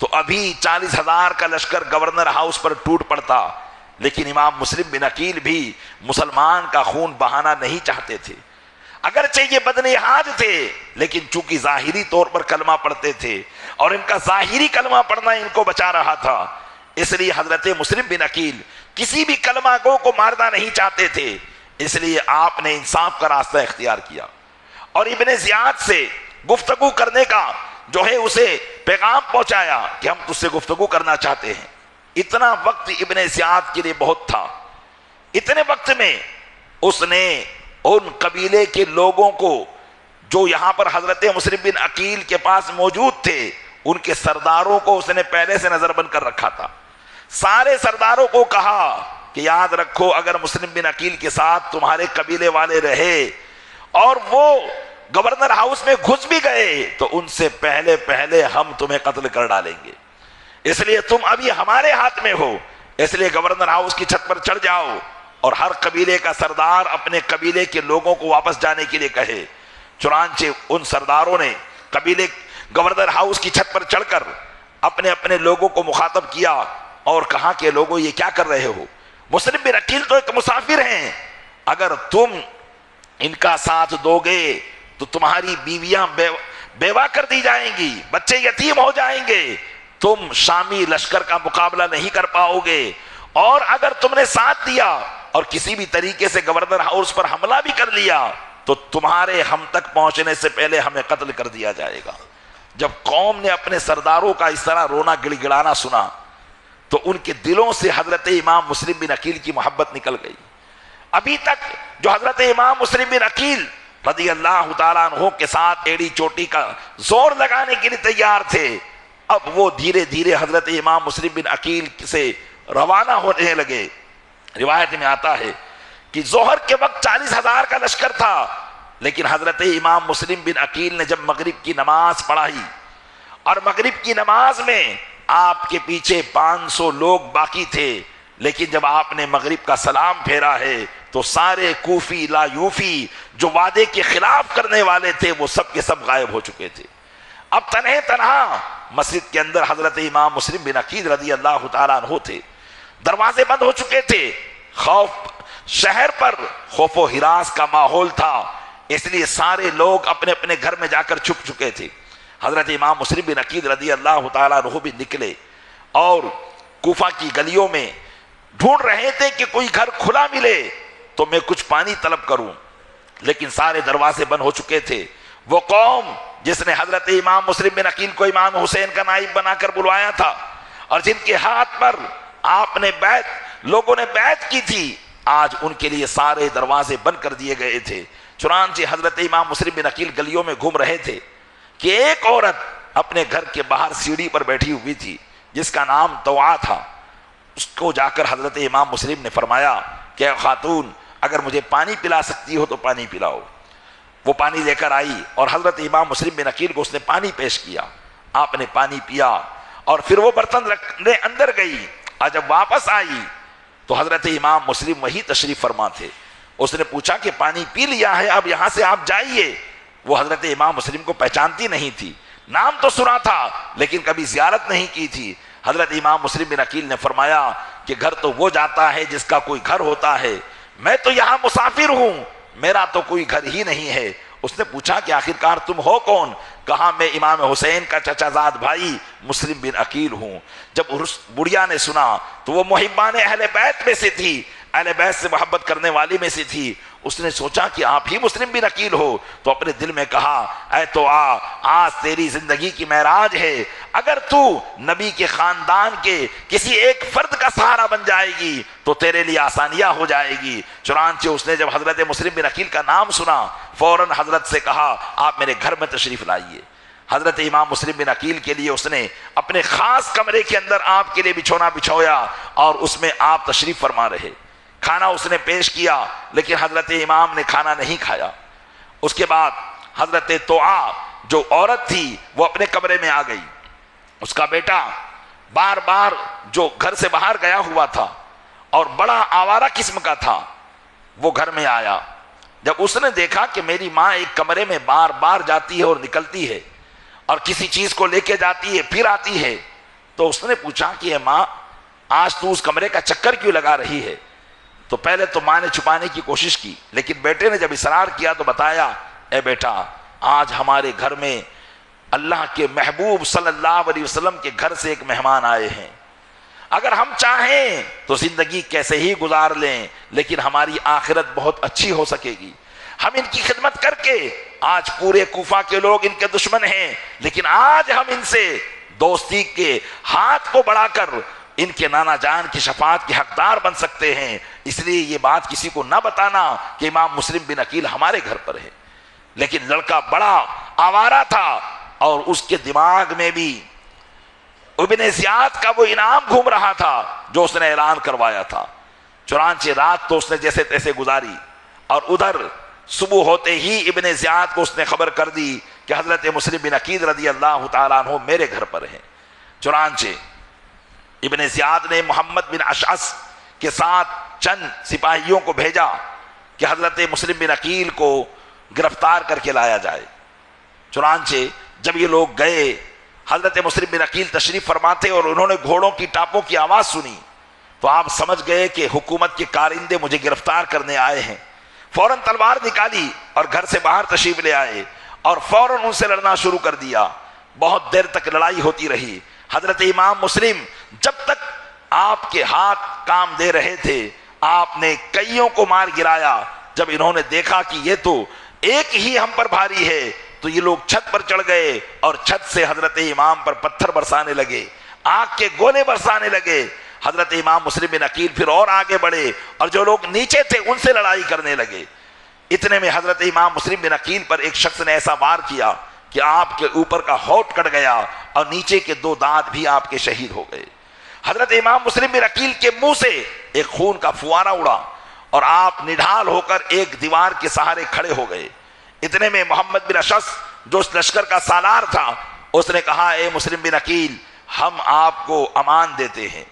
تو ابھی 40,000 کا لشکر گورنر ہاؤس پر ٹوٹ پڑتا، لیکن امام مسلم بن عقیل بھی مسلمان کا خون بہانا نہیں چاہتے تھے۔ اگرچہ یہ بدنہاد تھے لیکن چونکہ ظاہری طور پر کلمہ پڑھتے تھے اور ان کا ظاہری کلمہ پڑھنا ان کو بچا رہا تھا، اس لیے حضرت مسلم بن عقیل کسی بھی کلمہ گو کو مارنا نہیں چاہتے تھے، اس لیے آپ نے انصاف کا راستہ اختیار کیا اور ابن زیاد سے گفتگو کرنے کا جو ہے اسے پیغام پہنچایا کہ ہم تجھ سے گفتگو کرنا چاہتے ہیں۔ اتنا وقت ابن زیاد کے لیے بہت تھا۔ اتنے وقت میں اس نے ان قبیلے کے لوگوں کو جو یہاں پر حضرت مسلم بن عقیل کے پاس موجود تھے، ان کے سرداروں کو اس نے پہلے سے نظر بند کر رکھا تھا۔ سارے سرداروں کو کہا کہ یاد رکھو اگر مسلم بن عقیل کے ساتھ تمہارے قبیلے والے رہے اور وہ گورنر ہاؤس میں گھس بھی گئے تو ان سے پہلے پہلے ہم تمہیں قتل کر ڈالیں گے، اس لیے تم ابھی ہمارے ہاتھ میں ہو، اس لیے گورنر ہاؤس کی چھت پر چڑھ جاؤ اور ہر قبیلے کا سردار اپنے قبیلے کے لوگوں کو واپس جانے کے لیے کہے۔ چنانچہ ان سرداروں نے قبیلے گورنر ہاؤس کی چھت پر چڑھ کر اپنے اپنے لوگوں کو مخاطب کیا اور کہا کہ لوگوں یہ کیا کر رہے ہو؟ مسلم بن عقیل تو ایک مسافر ہیں، اگر تم ان کا ساتھ دو گے تو تمہاری بیویاں بیوہ کر دی جائیں گی، بچے یتیم ہو جائیں گے، تم شامی لشکر کا مقابلہ نہیں کر پاؤ گے، اور اگر تم نے ساتھ دیا اور کسی بھی طریقے سے گورنر ہاؤس پر حملہ بھی کر لیا تو تمہارے ہم تک پہنچنے سے پہلے ہمیں قتل کر دیا جائے گا۔ جب قوم نے اپنے سرداروں کا اس طرح رونا گڑ گڑانا سنا تو ان کے دلوں سے حضرت امام مسلم بن عقیل کی محبت نکل گئی۔ ابھی تک جو حضرت امام مسلم بن عقیل رضی اللہ تعالیٰ عنہ کے ساتھ ایڑی چوٹی کا زور لگانے کے لیے تیار تھے، اب وہ دھیرے دھیرے حضرت امام مسلم بن عقیل سے روانہ ہونے لگے۔ روایت میں آتا ہے کہ ظہر کے وقت 40,000 کا لشکر تھا، لیکن حضرت امام مسلم بن عقیل نے جب مغرب کی نماز پڑھائی اور مغرب کی نماز میں آپ کے پیچھے 500 لوگ باقی تھے، لیکن جب آپ نے مغرب کا سلام پھیرا ہے تو سارے کوفی لا یوفی جو وعدے کے خلاف کرنے والے تھے وہ سب کے سب غائب ہو چکے تھے۔ اب تنہا مسجد کے اندر حضرت امام مسلم بن عقیل رضی اللہ تعالیٰ عنہ تھے، دروازے بند ہو چکے تھے، شہر پر خوف و ہراس کا ماحول تھا، اس لیے سارے لوگ اپنے اپنے گھر میں جا کر چھپ چکے تھے۔ حضرت امام مسلم بن عقیل رضی اللہ تعالیٰ عنہ بھی نکلے اور کوفہ کی گلیوں میں ڈھونڈ رہے تھے کہ کوئی گھر کھلا ملے تو میں کچھ پانی طلب کروں، لیکن سارے دروازے بند ہو چکے تھے۔ وہ قوم جس نے حضرت امام مسلم بن عقیل کو امام حسین کا نائب بنا کر بلوایا تھا اور جن کے ہاتھ پر آپ نے لوگوں نے بیعت کی تھی، آج ان کے لیے سارے دروازے بند کر دیے گئے تھے۔ چنانچہ حضرت امام مسلم بن عقیل گلیوں میں گھوم رہے تھے کہ ایک عورت اپنے گھر کے باہر سیڑھی پر بیٹھی ہوئی تھی جس کا نام طوعا تھا۔ اس کو جا کر حضرت امام مسلم نے فرمایا کہ اے خاتون، اگر مجھے پانی پلا سکتی ہو تو پانی پلاؤ۔ وہ پانی لے کر آئی اور حضرت امام مسلم بن عقیل کو اس نے پانی پیش کیا، آپ نے پانی پیا اور پھر وہ برتن رکھنے اندر گئی، اور جب واپس آئی تو حضرت امام مسلم وہی تشریف فرما تھے۔ اس نے پوچھا کہ پانی پی لیا ہے، اب یہاں سے آپ جائیے۔ وہ حضرت امام مسلم کو پہچانتی نہیں تھی، نام تو سنا تھا لیکن کبھی زیارت نہیں کی تھی۔ حضرت امام مسلم بن عقیل نے فرمایا کہ گھر تو وہ جاتا ہے جس کا کوئی گھر ہوتا ہے، میں تو یہاں مسافر ہوں، میرا تو کوئی گھر ہی نہیں ہے۔ اس نے پوچھا کہ آخرکار تم ہو کون؟ کہا میں امام حسین کا چچا زاد بھائی مسلم بن عقیل ہوں۔ جب اس بڑھیا نے سنا تو وہ محبان اہل بیت میں سے تھی، اہل بیت سے محبت کرنے والی میں سے تھی۔ اس نے سوچا کہ آپ ہی مسلم بن عقیل ہو، تو اپنے دل میں کہا اے تو آج تیری زندگی کی معراج ہے، اگر تو نبی کے خاندان کے کسی ایک فرد کا سہارا بن جائے گی تو تیرے لیے آسانیاں ہو جائے گی۔ چنانچہ اس نے جب حضرت مسلم بن عقیل کا نام سنا فوراً حضرت سے کہا آپ میرے گھر میں تشریف لائیے۔ حضرت امام مسلم بن عقیل کے لیے اس نے اپنے خاص کمرے کے اندر آپ کے لیے بچھونا بچھویا اور اس میں آپ تشریف فرما رہے۔ کھانا اس نے پیش کیا لیکن حضرت امام نے کھانا نہیں کھایا۔ اس کے بعد حضرت طوعا جو عورت تھی وہ اپنے کمرے میں آ گئی۔ اس کا بیٹا بار بار جو گھر سے باہر گیا ہوا تھا اور بڑا آوارہ قسم کا تھا وہ گھر میں آیا۔ جب اس نے دیکھا کہ میری ماں ایک کمرے میں بار بار جاتی ہے اور نکلتی ہے اور کسی چیز کو لے کے جاتی ہے پھر آتی ہے، تو اس نے پوچھا کہ اے ماں، آج تو اس کمرے کا چکر کیوں لگا رہی ہے؟ تو پہلے تو ماں نے چھپانے کی کوشش کی، لیکن بیٹے نے جب اصرار کیا تو بتایا اے بیٹا، آج ہمارے گھر میں اللہ کے محبوب صلی اللہ علیہ وسلم کے گھر سے ایک مہمان آئے ہیں، اگر ہم چاہیں تو زندگی کیسے ہی گزار لیں لیکن ہماری آخرت بہت اچھی ہو سکے گی۔ ہم ان کی خدمت کر کے، آج پورے کوفہ کے لوگ ان کے دشمن ہیں لیکن آج ہم ان سے دوستی کے ہاتھ کو بڑھا کر ان کے نانا جان کی شفاعت کے حقدار بن سکتے ہیں، اس لیے یہ بات کسی کو نہ بتانا کہ امام مسلم بن عقیل ہمارے گھر پر ہے۔ لیکن لڑکا بڑا آوارہ تھا اور اس کے دماغ میں بھی ابن زیاد کا وہ انعام گھوم رہا تھا جو اس نے اعلان کروایا تھا۔ چنانچہ رات تو اس نے جیسے تیسے گزاری اور ادھر صبح ہوتے ہی ابن زیاد کو اس نے خبر کر دی کہ حضرت مسلم بن عقیل رضی اللہ تعالیٰ عنہ میرے گھر پر ہیں۔ چنانچہ ابن زیاد نے محمد بن اشعث کے ساتھ چند سپاہیوں کو بھیجا کہ حضرت مسلم بن عقیل کو گرفتار کر کے لایا جائے۔ چنانچہ جب یہ لوگ گئے، حضرت مسلم بن عقیل تشریف فرماتے اور انہوں نے گھوڑوں کی ٹاپوں کی آواز سنی تو آپ سمجھ گئے کہ حکومت کے کارندے مجھے گرفتار کرنے آئے ہیں۔ فوراً تلوار نکالی اور گھر سے باہر تشریف لے آئے اور فوراً ان سے لڑنا شروع کر دیا۔ بہت دیر تک لڑائی ہوتی رہی۔ حضرت امام مسلم جب تک آپ کے ہاتھ کام دے رہے تھے آپ نے کئیوں کو مار گرایا۔ جب انہوں نے دیکھا کہ یہ تو ایک ہی ہم پر بھاری ہے تو یہ لوگ چھت پر چڑھ گئے اور چھت سے حضرت امام پر پتھر برسانے لگے، آگ کے گولے برسانے لگے۔ حضرت امام مسلم بن عقیل پھر اور آگے بڑھے اور جو لوگ نیچے تھے ان سے لڑائی کرنے لگے۔ اتنے میں حضرت امام مسلم بن عقیل پر ایک شخص نے ایسا وار کیا کہ آپ کے اوپر کا ہونٹ کٹ گیا اور نیچے کے 2 دانت بھی آپ کے شہید ہو گئے۔ حضرت امام مسلم بن عقیل کے منہ سے ایک خون کا فوارہ اڑا اور آپ نڈھال ہو کر ایک دیوار کے سہارے کھڑے ہو گئے۔ اتنے میں محمد بن اشعث جو اس لشکر کا سالار تھا اس نے کہا، اے مسلم بن عقیل ہم آپ کو امان دیتے ہیں۔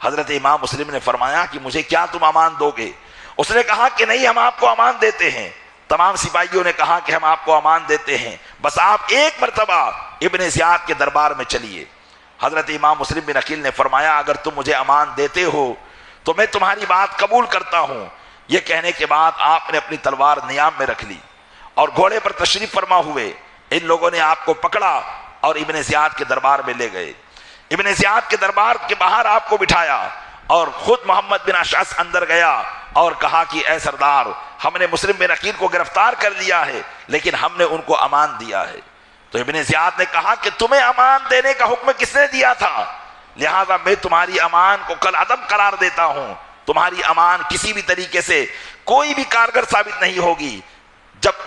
حضرت امام مسلم نے فرمایا کہ مجھے کیا تم امان دو گے؟ اس نے کہا کہ نہیں، ہم آپ کو امان دیتے ہیں۔ تمام سپاہیوں نے کہا کہ ہم آپ کو امان دیتے ہیں، بس آپ ایک مرتبہ ابن زیاد کے دربار میں چلیے۔ حضرت امام مسلم بن عقیل نے فرمایا، اگر تم مجھے امان دیتے ہو تو میں تمہاری بات قبول کرتا ہوں۔ یہ کہنے کے بعد آپ نے اپنی تلوار نیام میں رکھ لی اور گھوڑے پر تشریف فرما ہوئے ان لوگوں نے آپ کو پکڑا اور ابن زیاد کے دربار میں لے گئے۔ ابن زیاد کے دربار کے باہر آپ کو بٹھایا اور خود محمد بن اشعث اندر گیا اور کہا کہ اے سردار، ہم نے مسلم بن عقیل کو گرفتار کر لیا ہے لیکن ہم نے ان کو امان دیا ہے۔ تو ابن زیاد نے کہا کہ تمہیں امان دینے کا حکم کس نے دیا تھا؟ لہذا میں تمہاری امان کو کل عدم قرار دیتا ہوں۔ تمہاری امان کسی بھی طریقے سے کوئی بھی کارگر ثابت نہیں ہوگی۔ جب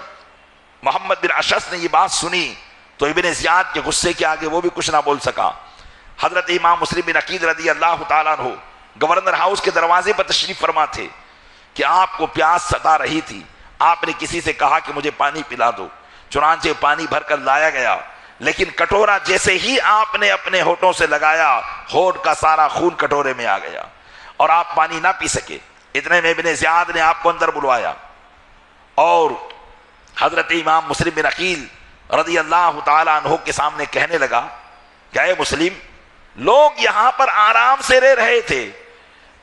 محمد بن اشعث نے یہ بات سنی تو ابن زیاد کے غصے کے آگے وہ بھی کچھ نہ بول سکا۔ حضرت امام مسلم بن عقیل رضی اللہ تعالیٰ عنہ گورنر ہاؤس کے دروازے پر تشریف فرما تھے کہ آپ کو پیاس ستا رہی تھی۔ آپ نے کسی سے کہا کہ مجھے پانی پلا دو، چنانچہ پانی بھر کر لایا گیا، لیکن کٹورا جیسے ہی آپ نے اپنے ہونٹوں سے لگایا ہونٹ کا سارا خون کٹورے میں آ گیا اور آپ پانی نہ پی سکے۔ اتنے میں ابن زیاد نے آپ کو اندر بلوایا اور حضرت امام مسلم بن عقیل رضی اللہ تعالیٰ عنہ کے سامنے کہنے لگا کہ اے مسلم، لوگ یہاں پر آرام سے رہ رہے تھے،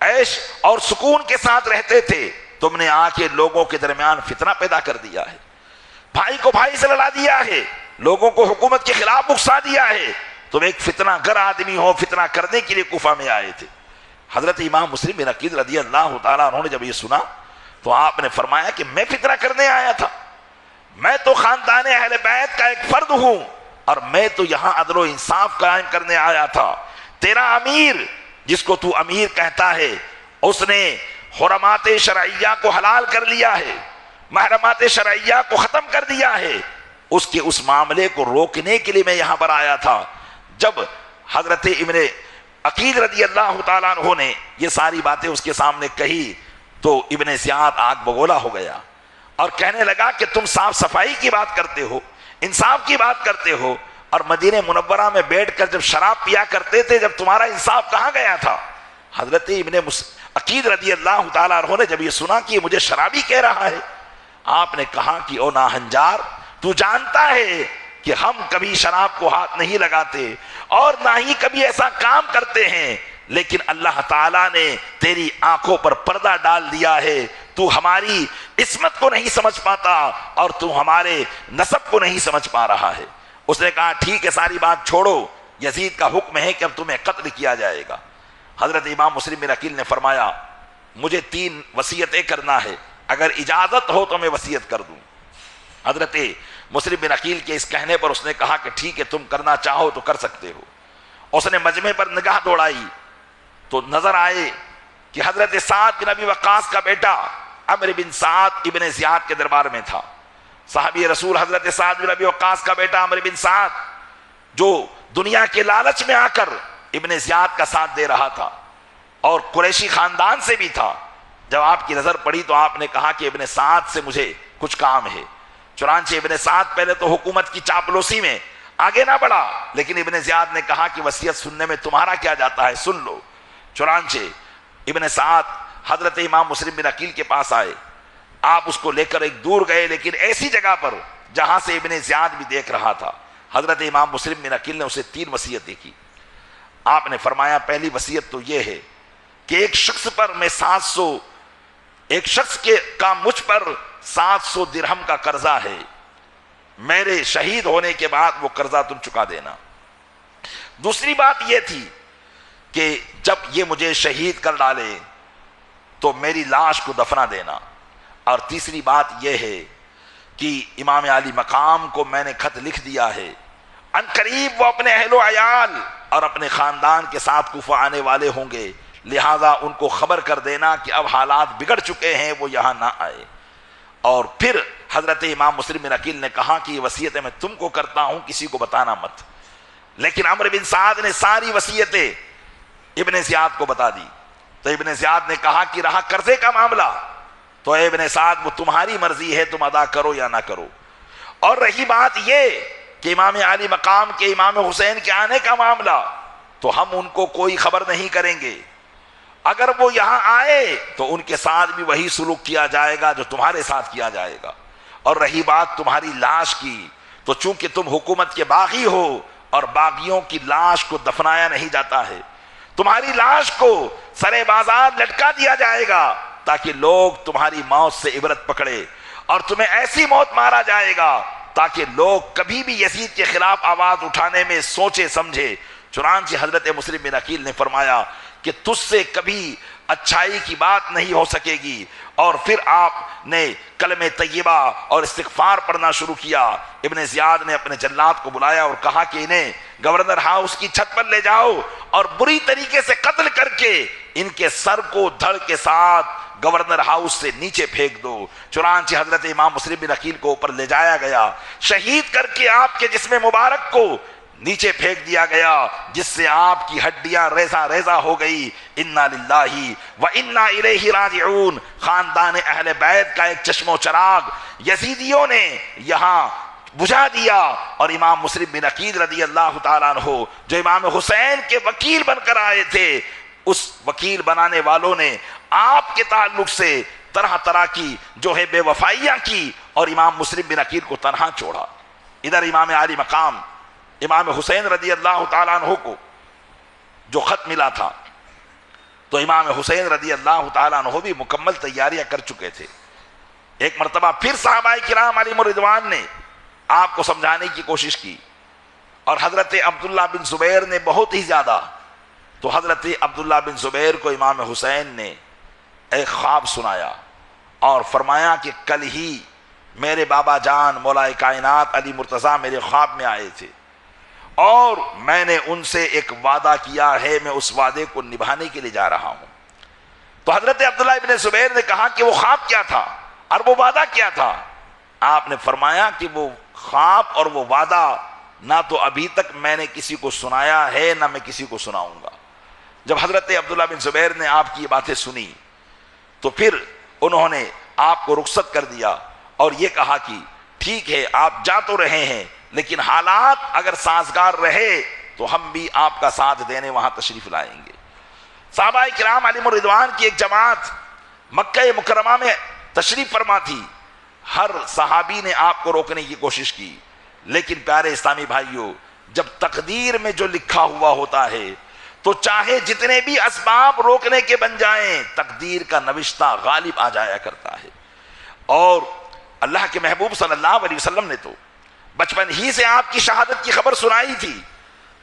عیش اور سکون کے ساتھ رہتے تھے، تم نے آ کے لوگوں کے درمیان فتنہ پیدا کر دیا ہے، بھائی کو بھائی سے لڑا دیا ہے، لوگوں کو حکومت کے خلاف اکسا دیا ہے، تم ایک فتنہ گر آدمی ہو، فتنہ کرنے کے لیے کوفہ میں آئے تھے۔ حضرت امام مسلم بن عقیل رضی اللہ تعالیٰ عنہ نے جب یہ سنا تو آپ نے فرمایا کہ میں فتنہ کرنے آیا تھا؟ میں تو خاندان اہل بیت کا ایک فرد ہوں اور میں تو یہاں عدل و انصاف قائم کرنے آیا تھا۔ تیرا امیر جس کو تو امیر کہتا ہے اس نے حرمات شرعیہ کو حلال کر لیا ہے، محرمات شرعیہ کو ختم کر دیا ہے، اس کے اس معاملے کو روکنے کے لیے میں یہاں پر آیا تھا۔ جب حضرت ابن عقیل رضی اللہ تعالیٰ عنہ نے یہ ساری باتیں اس کے سامنے کہی تو ابن زیاد آگ بگولا ہو گیا اور کہنے لگا کہ تم صاف صفائی کی بات کرتے ہو، انصاف کی بات کرتے ہو، اور مدینہ منورہ میں بیٹھ کر جب شراب پیا کرتے تھے جب تمہارا انصاف کہاں گیا تھا؟ حضرت ابن عقیل رضی اللہ تعالیٰ عنہ نے جب یہ سنا کہ مجھے شرابی کہہ رہا ہے، آپ نے کہا کہ او ناہنجار، تو جانتا ہے کہ ہم کبھی شراب کو ہاتھ نہیں لگاتے اور نہ ہی کبھی ایسا کام کرتے ہیں، لیکن اللہ تعالیٰ نے تیری آنکھوں پر پردہ ڈال دیا ہے، تو ہماری عصمت کو نہیں سمجھ پاتا اور تو ہمارے نسب کو نہیں سمجھ پا رہا ہے۔ اس نے کہا ٹھیک ہے، ساری بات چھوڑو، یزید کا حکم ہے کہ اب تمہیں قتل کیا جائے گا۔ حضرت امام مسلم بن عقیل نے فرمایا مجھے 3 وصیتیں کرنا ہے، اگر اجازت ہو تو میں وصیت کر دوں۔ حضرت مسلم بن عقیل کے اس کہنے پر اس نے کہا کہ ٹھیک ہے، تم کرنا چاہو تو کر سکتے ہو۔ اس نے مجمع پر نگاہ دوڑائی تو نظر آئے کہ حضرت سعد بن ابی وقاص کا بیٹا عمرو بن سعد ابن زیاد کے دربار میں تھا۔ صحابی رسول حضرت سعد بن ابی وقاص کا بیٹا عمرو بن سعد جو دنیا کے لالچ میں آ کر ابن زیاد کا ساتھ دے رہا تھا اور قریشی خاندان سے بھی تھا، جب آپ کی نظر پڑی تو آپ نے کہا کہ ابن سعد سے مجھے کچھ کام ہے۔ چنانچہ ابن سعد پہلے تو حکومت کی چاپلوسی میں آگے نہ بڑھا، لیکن ابن زیاد نے کہا کہ وصیت سننے میں تمہارا کیا جاتا ہے، سن لو۔ چنانچہ ابن سعد حضرت امام مسلم بن عقیل کے پاس آئے، آپ اس کو لے کر ایک دور گئے، لیکن ایسی جگہ پر جہاں سے ابن زیاد بھی دیکھ رہا تھا۔ حضرت امام مسلم بن عقیل نے اسے 3 وصیتیں کی۔ آپ نے فرمایا پہلی وصیت تو یہ ہے کہ ایک شخص پر میں 700 ایک شخص کا مجھ پر 700 درہم کا قرضہ ہے، میرے شہید ہونے کے بعد وہ قرضہ تم چکا دینا۔ دوسری بات یہ تھی کہ جب یہ مجھے شہید کر ڈالے تو میری لاش کو دفنا دینا۔ اور تیسری بات یہ ہے کہ امام علی مقام کو میں نے خط لکھ دیا ہے، ان قریب وہ اپنے اہل و عیال اور اپنے خاندان کے ساتھ کوفہ آنے والے ہوں گے، لہٰذا ان کو خبر کر دینا کہ اب حالات بگڑ چکے ہیں، وہ یہاں نہ آئے۔ اور پھر حضرت امام مسلم بن عقیل نے کہا کہ یہ وصیتیں میں تم کو کرتا ہوں، کسی کو بتانا مت۔ لیکن عمرو بن سعد نے ساری وصیتیں ابن زیاد کو بتا دی، تو ابن زیاد نے کہا کہ رہا قرضے کا معاملہ تو اے ابن سعد وہ تمہاری مرضی ہے، تم ادا کرو یا نہ کرو۔ اور رہی بات یہ کہ امام علی مقام کے امام حسین کے آنے کا معاملہ، تو ہم ان کو کوئی خبر نہیں کریں گے، اگر وہ یہاں آئے تو ان کے ساتھ بھی وہی سلوک کیا جائے گا جو تمہارے ساتھ کیا جائے گا۔ اور رہی بات تمہاری لاش کی، تو چونکہ تم حکومت کے باغی ہو اور باغیوں کی لاش کو دفنایا نہیں جاتا ہے، تمہاری لاش کو سرے بازار لٹکا دیا جائے گا تاکہ لوگ تمہاری موت سے عبرت پکڑے، اور تمہیں ایسی موت مارا جائے گا تاکہ لوگ کبھی بھی یزید کے خلاف آواز اٹھانے میں سوچے سمجھے۔ چنانچہ حضرت مسلم بن عقیل نے فرمایا کہ تجھ سے کبھی اچھائی کی بات نہیں ہو سکے گی۔ اور پھر آپ نے کلمہ طیبہ اور استغفار پڑھنا شروع کیا۔ ابن زیاد نے اپنے جلاد کو بلایا اور کہا کہ انہیں گورنر ہاؤس کی چھت پر لے جاؤ اور بری طریقے سے قتل کر کے ان کے سر کو دھڑ کے ساتھ گورنر ہاؤس سے نیچے پھینک دو۔ چنانچہ حضرت امام مسلم بن عقیل کو اوپر لے جایا گیا، شہید کر کے آپ کے جسم مبارک کو نیچے پھینک دیا گیا، جس سے آپ کی ہڈیاں ریزہ ریزہ ہو گئی۔ انا للہ و انا الیہ راجعون۔ خاندان اہل بیت کا ایک چشم و چراغ یزیدیوں نے یہاں بجھا دیا، اور امام مسلم بن عقیل رضی اللہ تعالیٰ عنہ جو امام حسین کے وکیل بن کر آئے تھے، اس وکیل بنانے والوں نے آپ کے تعلق سے طرح طرح کی جو ہے بے وفائیاں کی، اور امام مسلم بن عقیل کو تنہا چھوڑا۔ ادھر امام علی مقام امام حسین رضی اللہ تعالیٰ عنہ کو جو خط ملا تھا، تو امام حسین رضی اللہ تعالیٰ عنہ بھی مکمل تیاریاں کر چکے تھے۔ ایک مرتبہ پھر صحابہ کرام علیہم الرضوان نے آپ کو سمجھانے کی کوشش کی، اور حضرت عبداللہ بن زبیر نے بہت ہی زیادہ، تو حضرت عبداللہ بن زبیر کو امام حسین نے ایک خواب سنایا اور فرمایا کہ کل ہی میرے بابا جان مولا کائنات علی مرتضیٰ میرے خواب میں آئے تھے، اور میں نے ان سے ایک وعدہ کیا ہے، میں اس وعدے کو نبھانے کے لیے جا رہا ہوں۔ تو حضرت عبداللہ بن زبیر نے کہا کہ وہ خواب کیا تھا اور وہ وعدہ کیا تھا؟ آپ نے فرمایا کہ وہ خواب اور وہ وعدہ نہ تو ابھی تک میں نے کسی کو سنایا ہے، نہ میں کسی کو سناؤں گا۔ جب حضرت عبداللہ بن زبیر نے آپ کی یہ باتیں سنی تو پھر انہوں نے آپ کو رخصت کر دیا اور یہ کہا کہ ٹھیک ہے آپ جا تو رہے ہیں، لیکن حالات اگر سازگار رہے تو ہم بھی آپ کا ساتھ دینے وہاں تشریف لائیں گے۔ صحابہ کرام علیہم الرضوان کی ایک جماعت مکہ مکرمہ میں تشریف فرما تھی۔ ہر صحابی نے آپ کو روکنے کی کوشش کی، لیکن پیارے اسلامی بھائیوں، جب تقدیر میں جو لکھا ہوا ہوتا ہے تو چاہے جتنے بھی اسباب روکنے کے بن جائیں، تقدیر کا نوشتہ غالب آ جایا کرتا ہے۔ اور اللہ کے محبوب صلی اللہ علیہ وسلم نے تو بچپن ہی سے آپ کی شہادت کی خبر سنائی تھی۔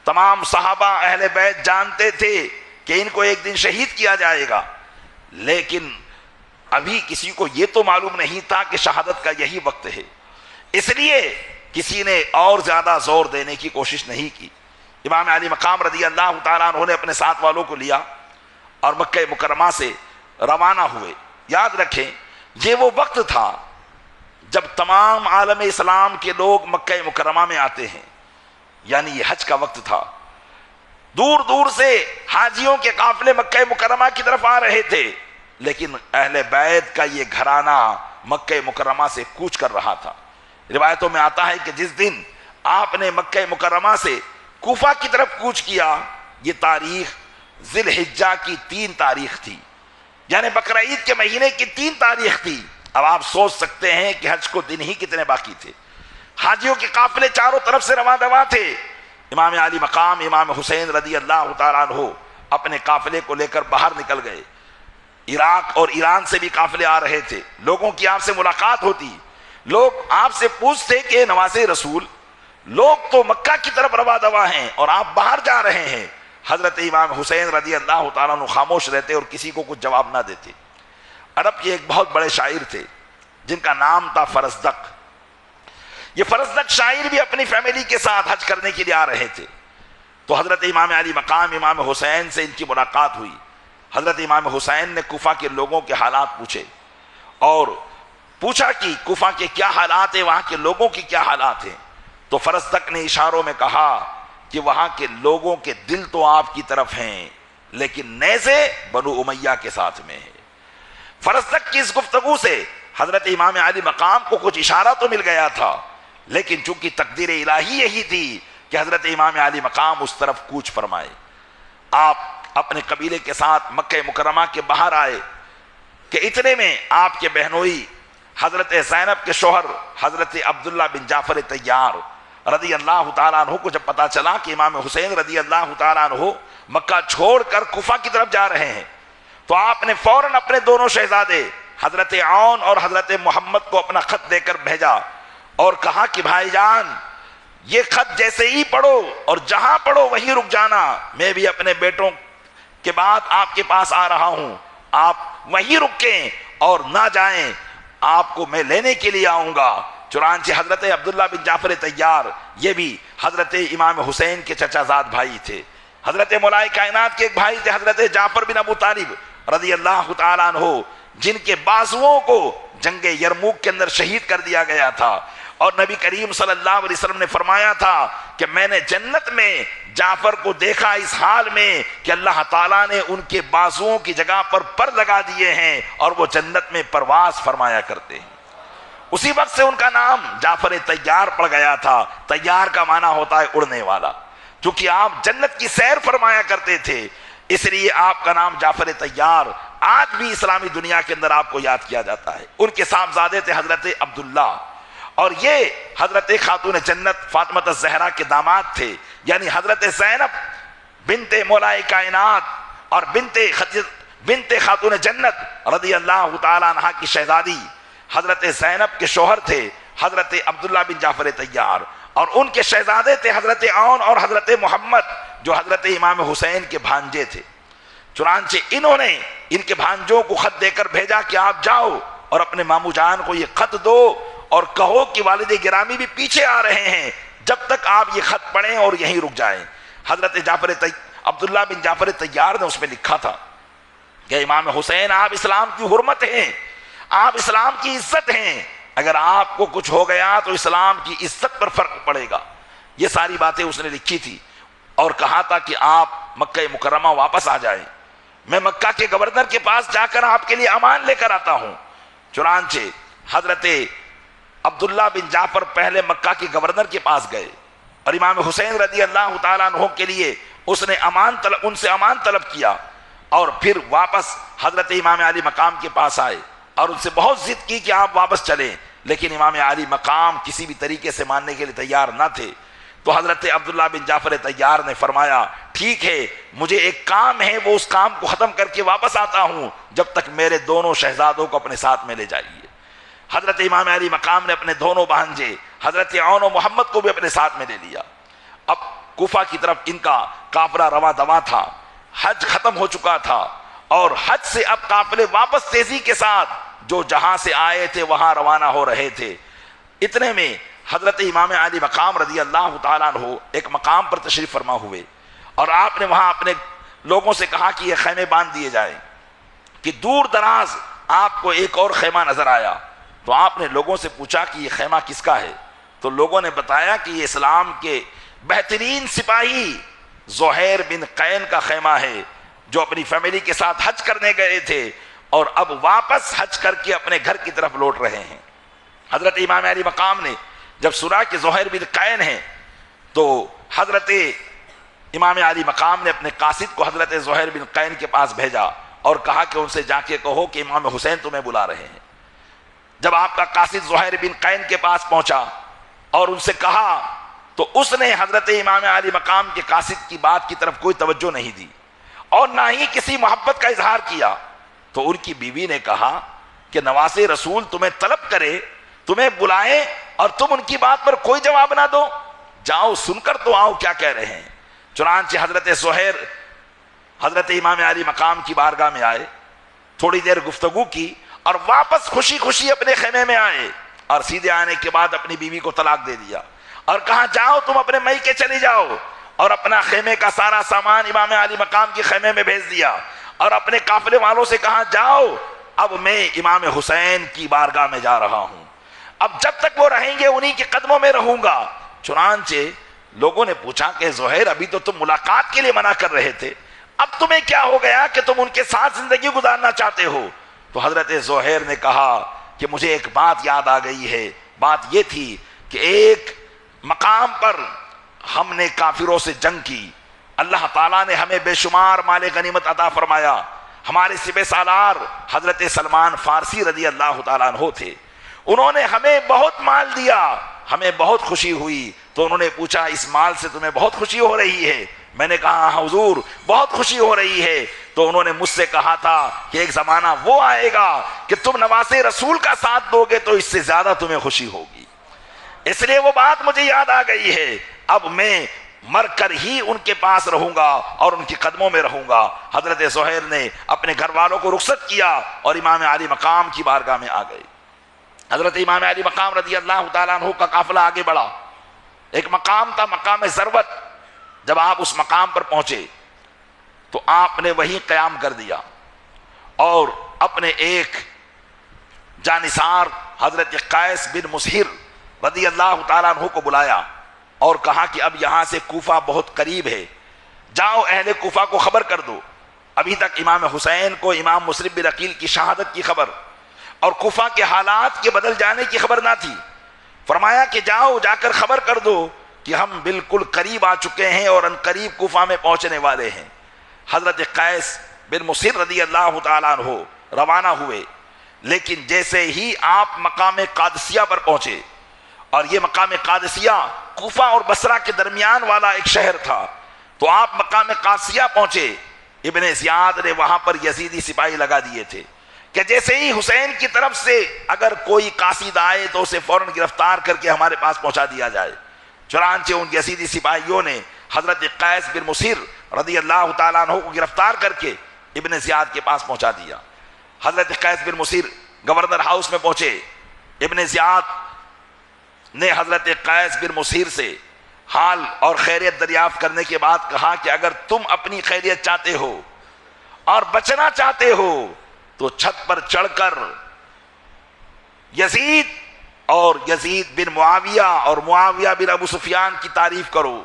تمام صحابہ اہل بیت جانتے تھے کہ ان کو ایک دن شہید کیا جائے گا، لیکن ابھی کسی کو یہ تو معلوم نہیں تھا کہ شہادت کا یہی وقت ہے، اس لیے کسی نے اور زیادہ زور دینے کی کوشش نہیں کی۔ امام علی مقام رضی اللہ تعالیٰ عنہ نے اپنے ساتھ والوں کو لیا اور مکہ مکرمہ سے روانہ ہوئے۔ یاد رکھیں یہ وہ وقت تھا جب تمام عالم اسلام کے لوگ مکہ مکرمہ میں آتے ہیں، یعنی یہ حج کا وقت تھا۔ دور دور سے حاجیوں کے قافلے مکہ مکرمہ کی طرف آ رہے تھے، لیکن اہل بیت کا یہ گھرانہ مکہ مکرمہ سے کوچ کر رہا تھا۔ روایتوں میں آتا ہے کہ جس دن آپ نے مکہ مکرمہ سے کوفہ کی طرف کوچ کیا، یہ تاریخ ذی الحجہ کی 3 تاریخ تھی، یعنی بقرعید کے مہینے کی 3 تاریخ تھی۔ اب آپ سوچ سکتے ہیں کہ حج کو دن ہی کتنے باقی تھے۔ حاجیوں کے قافلے چاروں طرف سے رواں دواں تھے۔ امام علی مقام امام حسین رضی اللہ تعالیٰ عنہ اپنے قافلے کو لے کر باہر نکل گئے۔ عراق اور ایران سے بھی قافلے آ رہے تھے، لوگوں کی آپ سے ملاقات ہوتی، لوگ آپ سے پوچھتے کہ نواز رسول، لوگ تو مکہ کی طرف رواں دواں ہیں اور آپ باہر جا رہے ہیں۔ حضرت امام حسین رضی اللہ تعالیٰ عنہ خاموش رہتے اور کسی کو کچھ جواب نہ دیتے۔ عرب کے ایک بہت بڑے شاعر تھے جن کا نام تھا فرزدق۔ یہ فرزدق شاعر بھی اپنی فیملی کے ساتھ حج کرنے کے لیے آ رہے تھے، تو حضرت امام علی مقام امام حسین سے ان کی ملاقات ہوئی۔ حضرت امام حسین نے کوفہ کے لوگوں کے حالات پوچھے اور پوچھا کہ کوفہ کے کیا حالات ہیں، وہاں کے لوگوں کی کیا حالات ہیں۔ تو فرزدق نے اشاروں میں کہا کہ وہاں کے لوگوں کے دل تو آپ کی طرف ہیں لیکن نیزے بنو امیہ کے ساتھ میں ہیں۔ فرزدق کی اس گفتگو سے حضرت امام علی مقام کو کچھ اشارہ تو مل گیا تھا، لیکن چونکہ تقدیر الہی یہی تھی کہ حضرت امام علی مقام اس طرف کوچ فرمائے۔ آپ اپنے قبیلے کے ساتھ مکہ مکرمہ کے باہر آئے کہ اتنے میں آپ کے بہنوئی حضرت زینب کے شوہر حضرت عبداللہ بن جعفر طیار رضی اللہ تعالیٰ عنہ کو جب پتا چلا کہ امام حسین رضی اللہ تعالیٰ عنہ مکہ چھوڑ کر کوفہ کی طرف جا رہے ہیں، تو آپ نے فوراً اپنے دونوں شہزادے حضرت عون اور حضرت محمد کو اپنا خط دے کر بھیجا اور کہا کہ بھائی جان، یہ خط جیسے ہی پڑھو اور جہاں پڑھو وہیں رک جانا، میں بھی اپنے بیٹوں کے بعد آپ کے پاس آ رہا ہوں، آپ وہیں رکیں اور نہ جائیں، آپ کو میں لینے کے لیے آؤں گا۔ چنانچہ حضرت عبداللہ بن جعفر طیار یہ بھی حضرت امام حسین کے چچا زاد بھائی تھے، حضرت مولا کائنات کے ایک بھائی تھے حضرت جعفر بن ابو طالب رضی اللہ تعالیٰ عنہ، جن کے بازوؤں کو جنگ یرموک کے اندر شہید کر دیا گیا تھا، اور نبی کریم صلی اللہ علیہ وسلم نے فرمایا تھا کہ میں نے جنت میں جعفر کو دیکھا اس حال میں کہ اللہ تعالیٰ نے ان کے بازوؤں کی جگہ پر لگا دیے ہیں اور وہ جنت میں پرواز فرمایا کرتے ہیں۔ اسی وقت سے ان کا نام جعفر طیار پڑ گیا تھا۔ طیار کا معنی ہوتا ہے اڑنے والا، کیونکہ آپ جنت کی سیر فرمایا کرتے تھے، اس لیے آپ کا نام جعفر طیار آج بھی اسلامی دنیا کے اندر آپ کو یاد کیا جاتا ہے۔ ان کے صاحبزادے تھے حضرت عبداللہ، اور یہ حضرت خاتون جنت فاطمہ الزہرا کے داماد تھے، یعنی حضرت زینب بنت مولا کائنات اور بنت خاتون جنت رضی اللہ تعالیٰ عنہ کی شہزادی حضرت زینب کے شوہر تھے حضرت عبداللہ بن جعفر طیار، اور ان کے شہزادے تھے حضرت عون اور حضرت محمد جو حضرت امام حسین کے بھانجے تھے۔ چنانچہ انہوں نے ان کے بھانجوں کو خط دے کر بھیجا کہ آپ جاؤ اور اپنے مامو جان کو یہ خط دو اور کہو کہ والد گرامی بھی پیچھے آ رہے ہیں، جب تک آپ یہ خط پڑھیں اور یہیں رک جائیں۔ حضرت عبداللہ بن جعفر طیار نے اس میں لکھا تھا کہ امام حسین آپ اسلام کی حرمت ہیں، آپ اسلام کی عزت ہیں، اگر آپ کو کچھ ہو گیا تو اسلام کی عزت پر فرق پڑے گا۔ یہ ساری باتیں اس نے لکھی تھی اور کہا تھا کہ آپ مکہ مکرمہ واپس آ جائیں، میں مکہ کے گورنر کے پاس جا کر آپ کے لیے امان لے کر آتا ہوں۔ چنانچہ حضرت عبداللہ بن جعفر پہلے مکہ کے گورنر کے پاس گئے اور امام حسین رضی اللہ تعالیٰ عنہ کے لیے اس نے ان سے امان طلب کیا، اور پھر واپس حضرت امام علی مقام کے پاس آئے اور ان سے بہت ضد کی کہ آپ واپس چلیں، لیکن امام علی مقام کسی بھی طریقے سے ماننے کے لیے تیار نہ تھے۔ تو حضرت عبداللہ بن جعفر طیار نے فرمایا ٹھیک ہے، مجھے ایک کام ہے، وہ اس کام کو ختم کر کے واپس آتا ہوں، جب تک میرے دونوں شہزادوں کو اپنے ساتھ میں لے جائیے۔ حضرت امام علی مقام نے اپنے دونوں بھانجے حضرت عون و محمد کو بھی اپنے ساتھ میں لے لیا۔ اب کوفہ کی طرف ان کا قافلہ رواں دواں تھا، حج ختم ہو چکا تھا، اور حج سے اب قافلے واپس تیزی کے ساتھ جو جہاں سے آئے تھے وہاں روانہ ہو رہے تھے۔ اتنے میں حضرت امام علی مقام رضی اللہ تعالیٰ عنہ ایک مقام پر تشریف فرما ہوئے، اور آپ نے وہاں اپنے لوگوں سے کہا کہ یہ خیمے باندھ دیے جائیں، کہ دور دراز آپ کو ایک اور خیمہ نظر آیا۔ تو آپ نے لوگوں سے پوچھا کہ یہ خیمہ کس کا ہے؟ تو لوگوں نے بتایا کہ یہ اسلام کے بہترین سپاہی زہیر بن قین کا خیمہ ہے، جو اپنی فیملی کے ساتھ حج کرنے گئے تھے، اور اب واپس حج کر کے اپنے گھر کی طرف لوٹ رہے ہیں۔ حضرت امام علی مقام نے جب سنا کہ زہیر بن قین ہیں تو حضرت امام علی مقام نے اپنے قاصد کو حضرت زہیر بن قین کے پاس بھیجا اور کہا کہ ان سے جا کے کہو کہ امام حسین تمہیں بلا رہے ہیں۔ جب آپ کا قاصد زہیر بن قین کے پاس پہنچا اور ان سے کہا تو اس نے حضرت امام علی مقام کے قاصد کی بات کی طرف کوئی توجہ نہیں دی اور نہ ہی کسی محبت کا اظہار کیا۔ تو ان کی بیوی نے کہا کہ نواز رسول تمہیں طلب کرے، تمہیں بلائیں اور تم ان کی بات پر کوئی جواب نہ دو، جاؤ سن کر تو آؤ کیا کہہ رہے ہیں۔ چنانچہ حضرت زہیر حضرت امام علی مقام کی بارگاہ میں آئے، تھوڑی دیر گفتگو کی اور واپس خوشی خوشی اپنے خیمے میں آئے، اور سیدھے آنے کے بعد اپنی بیوی کو طلاق دے دیا اور کہا جاؤ تم اپنے میکے چلی جاؤ، اور اپنا خیمے کا سارا سامان امام علی مقام کے خیمے میں بھیج دیا اور اپنے قافلے والوں سے کہا جاؤ اب میں امام حسین کی بارگاہ میں جا رہا ہوں، اب جب تک وہ رہیں گے انہی کے قدموں میں رہوں گا۔ چنانچہ لوگوں نے پوچھا کہ زہیر ابھی تو تم ملاقات کے لیے منع کر رہے تھے، اب تمہیں کیا ہو گیا کہ تم ان کے ساتھ زندگی گزارنا چاہتے ہو؟ تو حضرت زہیر نے کہا کہ مجھے ایک بات یاد آ گئی ہے، بات یہ تھی کہ ایک مقام پر ہم نے کافروں سے جنگ کی، اللہ تعالیٰ نے ہمیں بے شمار مال غنیمت عطا فرمایا، ہمارے سپہ سالار حضرت سلمان فارسی رضی اللہ تعالیٰ عنہ تھے، انہوں نے ہمیں بہت مال دیا، ہمیں بہت خوشی ہوئی۔ تو انہوں نے پوچھا اس مال سے تمہیں بہت خوشی ہو رہی ہے؟ میں نے کہا ہاں حضور بہت خوشی ہو رہی ہے۔ تو انہوں نے مجھ سے کہا تھا کہ ایک زمانہ وہ آئے گا کہ تم نواز رسول کا ساتھ دو گے تو اس سے زیادہ تمہیں خوشی ہوگی، اس لیے وہ بات مجھے یاد آ گئی ہے، اب میں مر کر ہی ان کے پاس رہوں گا اور ان کے قدموں میں رہوں گا۔ حضرت زہیر نے اپنے گھر والوں کو رخصت کیا اور امام علی مقام کی بارگاہ میں آ گئے۔ حضرت امام علی مقام رضی اللہ تعالیٰ عنہ کا قافلہ آگے بڑھا، ایک مقام تھا مقام ضربت، جب آپ اس مقام پر پہنچے تو آپ نے وہیں قیام کر دیا اور اپنے ایک جانثار حضرت قیس بن مسہر رضی اللہ تعالیٰ عنہ کو بلایا اور کہا کہ اب یہاں سے کوفہ بہت قریب ہے، جاؤ اہل کوفہ کو خبر کر دو۔ ابھی تک امام حسین کو امام مسلم بن عقیل کی شہادت کی خبر اور کوفہ کے حالات کے بدل جانے کی خبر نہ تھی، فرمایا کہ جاؤ جا کر خبر کر دو کہ ہم بالکل قریب آ چکے ہیں اور ان قریب کوفہ میں پہنچنے والے ہیں۔ حضرت قیس بن مسہر رضی اللہ تعالیٰ عنہ روانہ ہوئے، لیکن جیسے ہی آپ مقام قادسیہ پر پہنچے، اور یہ مقام قادسیہ کوفہ اور بصرہ کے درمیان والا ایک شہر تھا، تو آپ مقام قادسیہ پہنچے، ابن زیاد نے وہاں پر یزیدی سپاہی لگا دیے تھے کہ جیسے ہی حسین کی طرف سے اگر کوئی قاصد آئے تو اسے فوراً گرفتار کر کے ہمارے پاس پہنچا دیا جائے۔ چنانچہ ان یزیدی سپاہیوں نے حضرت قیس بن مسہر رضی اللہ تعالیٰ عنہ کو گرفتار کر کے ابن زیاد کے پاس پہنچا دیا۔ حضرت قیس بن مسہر گورنر ہاؤس میں پہنچے، ابن زیاد نے حضرت قیس بن مسہر سے حال اور خیریت دریافت کرنے کے بعد کہا کہ اگر تم اپنی خیریت چاہتے ہو اور بچنا چاہتے ہو تو چھت پر چڑھ کر یزید اور یزید بن معاویہ اور معاویہ بن ابو سفیان کی تعریف کرو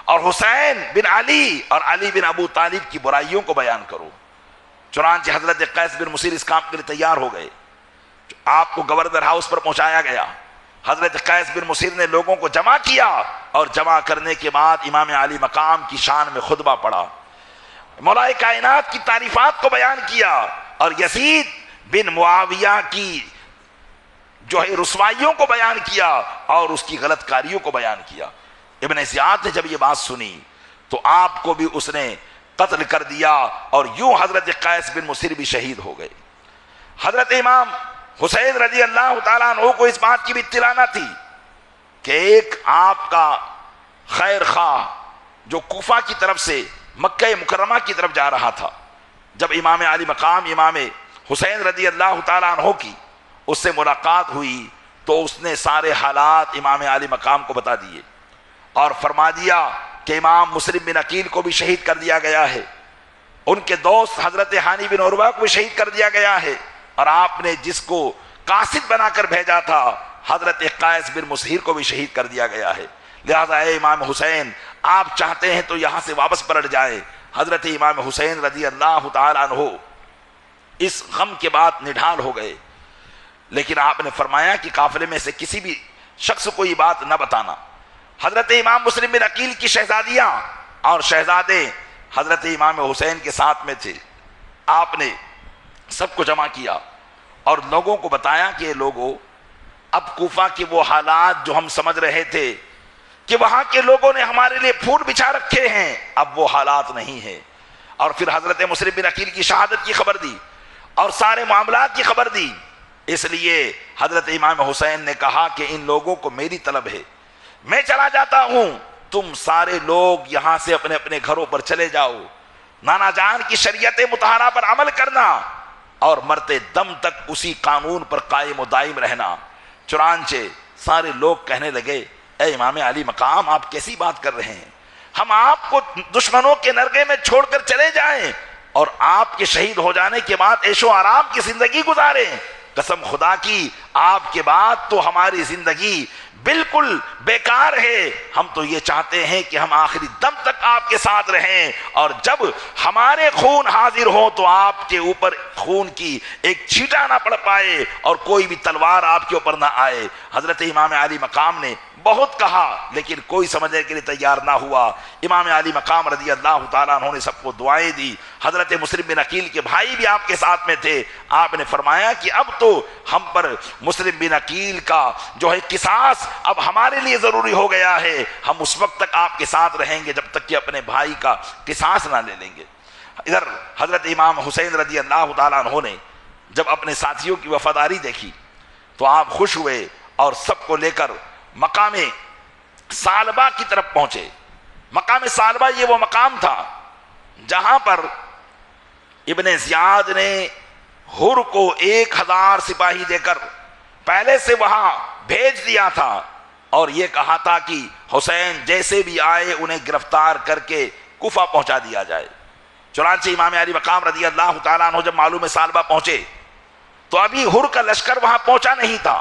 اور حسین بن علی اور علی بن ابو طالب کی برائیوں کو بیان کرو۔ چنانچہ حضرت قیس بن مسہر اس کام کے لیے تیار ہو گئے، آپ کو گورنر ہاؤس پر پہنچایا گیا۔ حضرت قیس بن مسہر نے لوگوں کو جمع کیا اور جمع کرنے کے بعد امام علی مقام کی شان میں خطبہ پڑھا، مولا کائنات کی تعریفات کو بیان کیا اور یزید بن معاویہ کی جو ہے رسوائیوں کو بیان کیا اور اس کی غلط کاریوں کو بیان کیا۔ ابن زیاد نے جب یہ بات سنی تو آپ کو بھی اس نے قتل کر دیا اور یوں حضرت قیس بن مسہر بھی شہید ہو گئے۔ حضرت امام حسین رضی اللہ تعالیٰ عنہ کو اس بات کی بھی اطلاع نہ تھی کہ ایک آپ کا خیر خواہ جو کوفہ کی طرف سے مکہ مکرمہ کی طرف جا رہا تھا، جب امام علی مقام امام حسین رضی اللہ تعالیٰ عنہ کی اس سے ملاقات ہوئی تو اس نے سارے حالات امام علی مقام کو بتا دیے اور فرما دیا کہ امام مسلم بن عقیل کو بھی شہید کر دیا گیا ہے، ان کے دوست حضرت ہانی بن عروہ کو بھی شہید کر دیا گیا ہے، اور آپ نے جس کو قاصد بنا کر بھیجا تھا حضرت قیس بن مسہر کو بھی شہید کر دیا گیا ہے۔ لہذا اے امام حسین آپ چاہتے ہیں تو یہاں سے واپس پلٹ جائیں۔ حضرت امام حسین رضی اللہ تعالیٰ عنہ اس غم کے بعد نڈھال ہو گئے، لیکن آپ نے فرمایا کہ قافلے میں سے کسی بھی شخص کو یہ بات نہ بتانا۔ حضرت امام مسلم بن عقیل کی شہزادیاں اور شہزادے حضرت امام حسین کے ساتھ میں تھے۔ آپ نے سب کو جمع کیا اور لوگوں کو بتایا کہ لوگوں، اب کوفہ کے وہ حالات جو ہم سمجھ رہے تھے کہ وہاں کے لوگوں نے ہمارے لیے پھول بچھا رکھے ہیں، اب وہ حالات نہیں ہیں۔ اور پھر حضرت مسلم بن عقیل کی شہادت کی خبر دی اور سارے معاملات کی خبر دی۔ اس لیے حضرت امام حسین نے کہا کہ ان لوگوں کو میری طلب ہے، میں چلا جاتا ہوں، تم سارے لوگ یہاں سے اپنے اپنے گھروں پر چلے جاؤ، نانا جان کی شریعت مطہرہ پر عمل کرنا اور مرتے دم تک اسی قانون پر قائم و دائم رہنا۔ چنانچہ سارے لوگ کہنے لگے، اے امام علی مقام، آپ کیسی بات کر رہے ہیں؟ ہم آپ کو دشمنوں کے نرغے میں چھوڑ کر چلے جائیں اور آپ کے شہید ہو جانے کے بعد عیش و آرام کی زندگی گزاریں؟ قسم خدا کی، آپ کے بعد تو ہماری زندگی بالکل بیکار ہے۔ ہم تو یہ چاہتے ہیں کہ ہم آخری دم تک آپ کے ساتھ رہیں، اور جب ہمارے خون حاضر ہوں تو آپ کے اوپر خون کی ایک چھینٹا نہ پڑ پائے اور کوئی بھی تلوار آپ کے اوپر نہ آئے۔ حضرت امام علی مقام نے بہت کہا لیکن کوئی سمجھنے کے لیے تیار نہ ہوا۔ امام علی مقام رضی اللہ تعالیٰ عنہ نے سب کو دعائیں دی۔ حضرت مسلم بن عقیل کے بھائی بھی آپ کے ساتھ میں تھے۔ آپ نے فرمایا کہ اب تو ہم پر مسلم بن عقیل کا جو ہے قصاص اب ہمارے لیے ضروری ہو گیا ہے، ہم اس وقت تک آپ کے ساتھ رہیں گے جب تک کہ اپنے بھائی کا قصاص نہ لے لیں گے۔ ادھر حضرت امام حسین رضی اللہ تعالیٰ عنہ نے جب اپنے ساتھیوں کی وفاداری دیکھی تو آپ خوش ہوئے اور سب کو لے کر مقام سالبہ کی طرف پہنچے۔ مقام سالبہ یہ وہ مقام تھا جہاں پر ابن زیاد نے ہر کو 1000 سپاہی دے کر پہلے سے وہاں بھیج دیا تھا اور یہ کہا تھا کہ حسین جیسے بھی آئے انہیں گرفتار کر کے کوفہ پہنچا دیا جائے۔ چنانچہ امام علی مقام رضی اللہ تعالیٰ عنہ جب معلوم سالبہ پہنچے تو ابھی ہر کا لشکر وہاں پہنچا نہیں تھا۔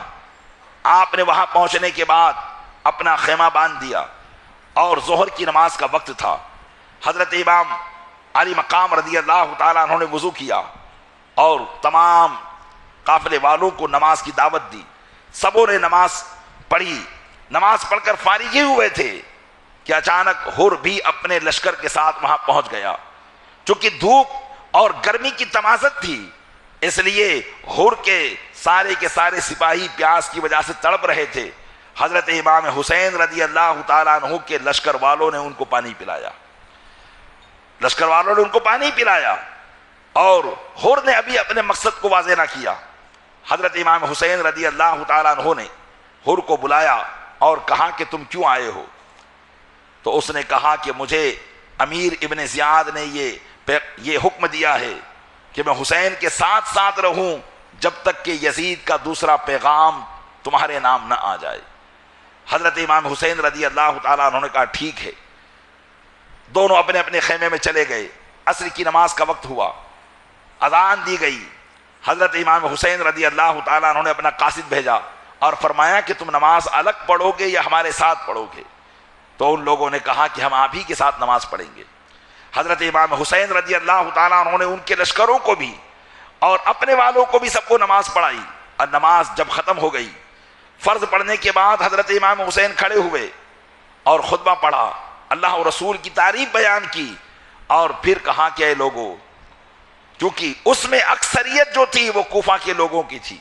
آپ نے وہاں پہنچنے کے بعد اپنا خیمہ باندھ دیا اور ظہر کی نماز کا وقت تھا۔ حضرت امام علی مقام رضی اللہ تعالیٰ عنہ نے وضو کیا اور تمام قافلے والوں کو نماز کی دعوت دی۔ سبوں نے نماز پڑھی۔ نماز پڑھ کر فارغ ہی ہوئے تھے کہ اچانک ہر بھی اپنے لشکر کے ساتھ وہاں پہنچ گیا۔ چونکہ دھوپ اور گرمی کی تمازت تھی اس لیے ہر کے سارے سپاہی پیاس کی وجہ سے تڑپ رہے تھے۔ حضرت امام حسین رضی اللہ تعالیٰ عنہ کے لشکر والوں نے ان کو پانی پلایا۔ لشکر والوں نے ان کو پانی پلایا اور ہر نے ابھی اپنے مقصد کو واضح نہ کیا۔ حضرت امام حسین رضی اللہ تعالیٰ عنہ نے ہر کو بلایا اور کہا کہ تم کیوں آئے ہو؟ تو اس نے کہا کہ مجھے امیر ابن زیاد نے یہ حکم دیا ہے کہ میں حسین کے ساتھ ساتھ رہوں جب تک کہ یزید کا دوسرا پیغام تمہارے نام نہ آ جائے۔ حضرت امام حسین رضی اللہ تعالیٰ عنہ نے کہا ٹھیک ہے۔ دونوں اپنے اپنے خیمے میں چلے گئے۔ عصر کی نماز کا وقت ہوا، اذان دی گئی۔ حضرت امام حسین رضی اللہ تعالیٰ عنہ نے اپنا قاصد بھیجا اور فرمایا کہ تم نماز الگ پڑھو گے یا ہمارے ساتھ پڑھو گے؟ تو ان لوگوں نے کہا کہ ہم آپ ہی کے ساتھ نماز پڑھیں گے۔ حضرت امام حسین رضی اللہ تعالیٰ عنہ نے ان کے لشکروں کو بھی اور اپنے والوں کو بھی سب کو نماز پڑھائی، اور نماز جب ختم ہو گئی فرض پڑھنے کے بعد حضرت امام حسین کھڑے ہوئے اور خطبہ پڑھا، اللہ اور رسول کی تعریف بیان کی اور پھر کہا کہ اے لوگوں، کیونکہ اس میں اکثریت جو تھی وہ کوفہ کے لوگوں کی تھی،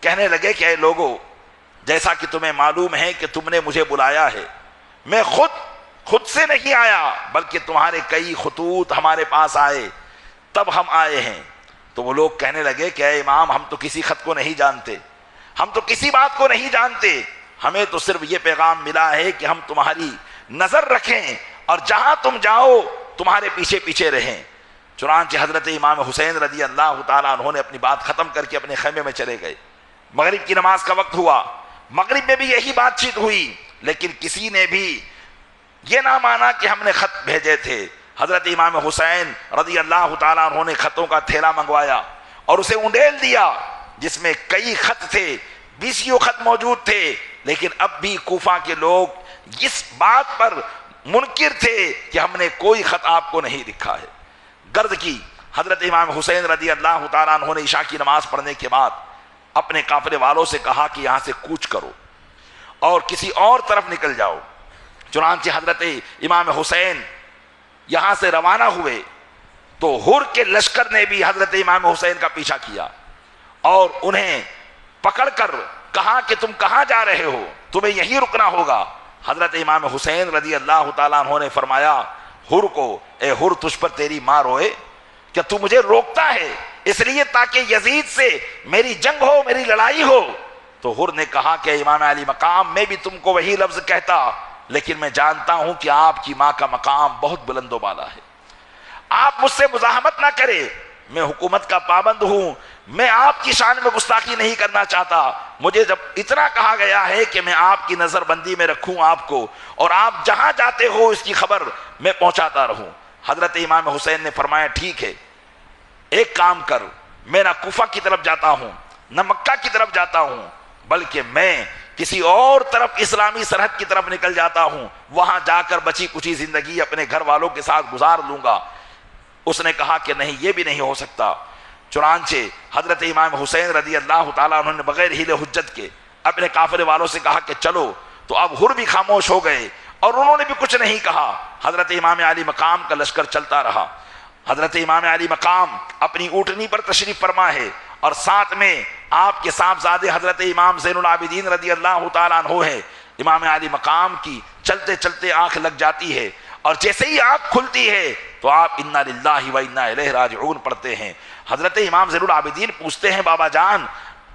کہنے لگے کہ اے لوگوں، جیسا کہ تمہیں معلوم ہے کہ تم نے مجھے بلایا ہے، میں خود سے نہیں آیا بلکہ تمہارے کئی خطوط ہمارے پاس آئے تب ہم آئے ہیں۔ تو وہ لوگ کہنے لگے کہ اے امام، ہم تو کسی خط کو نہیں جانتے، ہم تو کسی بات کو نہیں جانتے، ہمیں تو صرف یہ پیغام ملا ہے کہ ہم تمہاری نظر رکھیں اور جہاں تم جاؤ تمہارے پیچھے پیچھے رہیں۔ چنانچہ حضرت امام حسین رضی اللہ تعالیٰ عنہ نے اپنی بات ختم کر کے اپنے خیمے میں چلے گئے۔ مغرب کی نماز کا وقت ہوا، مغرب میں بھی یہی بات چیت ہوئی، لیکن کسی نے بھی یہ نہ مانا کہ ہم نے خط بھیجے تھے۔ حضرت امام حسین رضی اللہ تعالیٰ عنہ نے خطوں کا تھیلا منگوایا اور اسے انڈیل دیا جس میں کئی خط تھے، 20 خط موجود تھے، لیکن اب بھی کوفہ کے لوگ اس بات پر منکر تھے کہ ہم نے کوئی خط آپ کو نہیں لکھا ہے۔ گرد کی حضرت امام حسین رضی اللہ تعالیٰ عنہ نے عشاء کی نماز پڑھنے کے بعد اپنے قافلے والوں سے کہا کہ یہاں سے کوچ کرو اور کسی اور طرف نکل جاؤ۔ چنانچہ حضرت امام حسین یہاں سے روانہ ہوئے تو ہر کے لشکر نے بھی حضرت امام حسین کا پیچھا کیا اور انہیں پکڑ کر کہا کہ تم کہاں جا رہے ہو، تمہیں یہیں رکنا ہوگا۔ حضرت امام حسین رضی اللہ تعالیٰ عنہ نے فرمایا ہر کو، اے ہر تجھ پر تیری ماں روئے، کیا تو مجھے روکتا ہے اس لیے تاکہ یزید سے میری جنگ ہو، میری لڑائی ہو؟ تو ہر نے کہا کہ امام علی مقام میں بھی تم کو وہی لفظ کہتا، لیکن میں جانتا ہوں کہ آپ کی ماں کا مقام بہت بلند و بالا ہے، آپ مجھ سے مزاحمت نہ کرے، میں حکومت کا پابند ہوں، میں آپ کی شان میں گستاخی نہیں کرنا چاہتا، مجھے جب اتنا کہا گیا ہے کہ میں آپ کی نظر بندی میں رکھوں آپ کو، اور آپ جہاں جاتے ہو اس کی خبر میں پہنچاتا رہوں۔ حضرت امام حسین نے فرمایا ٹھیک ہے، ایک کام کر، میں نہ کوفہ کی طرف جاتا ہوں نہ مکہ کی طرف جاتا ہوں، بلکہ میں کسی اور طرف اسلامی سرحد کی طرف نکل جاتا ہوں، وہاں جا کر بچی کچھی زندگی اپنے گھر والوں کے ساتھ گزار لوں گا۔ اس نے کہا کہ نہیں، یہ بھی نہیں ہو سکتا۔ چنانچہ حضرت امام حسین رضی اللہ تعالیٰ عنہ نے بغیر حیل حجت کے اپنے قافلے والوں سے کہا کہ چلو، تو اب ہر بھی خاموش ہو گئے اور انہوں نے بھی کچھ نہیں کہا۔ حضرت امام علی مقام کا لشکر چلتا رہا۔ حضرت امام علی مقام اپنی اونٹنی پر تشریف فرما ہے اور ساتھ میں آپ کے صاحبزادے حضرت امام زین العابدین رضی اللہ تعالیٰ عنہ ہے۔ امام علی مقام کی چلتے چلتے آنکھ لگ جاتی ہے اور جیسے ہی آنکھ کھلتی ہے تو آپ انا للہ و انا الیہ راجعون پڑھتے ہیں۔ حضرت امام زین العابدین پوچھتے ہیں بابا جان،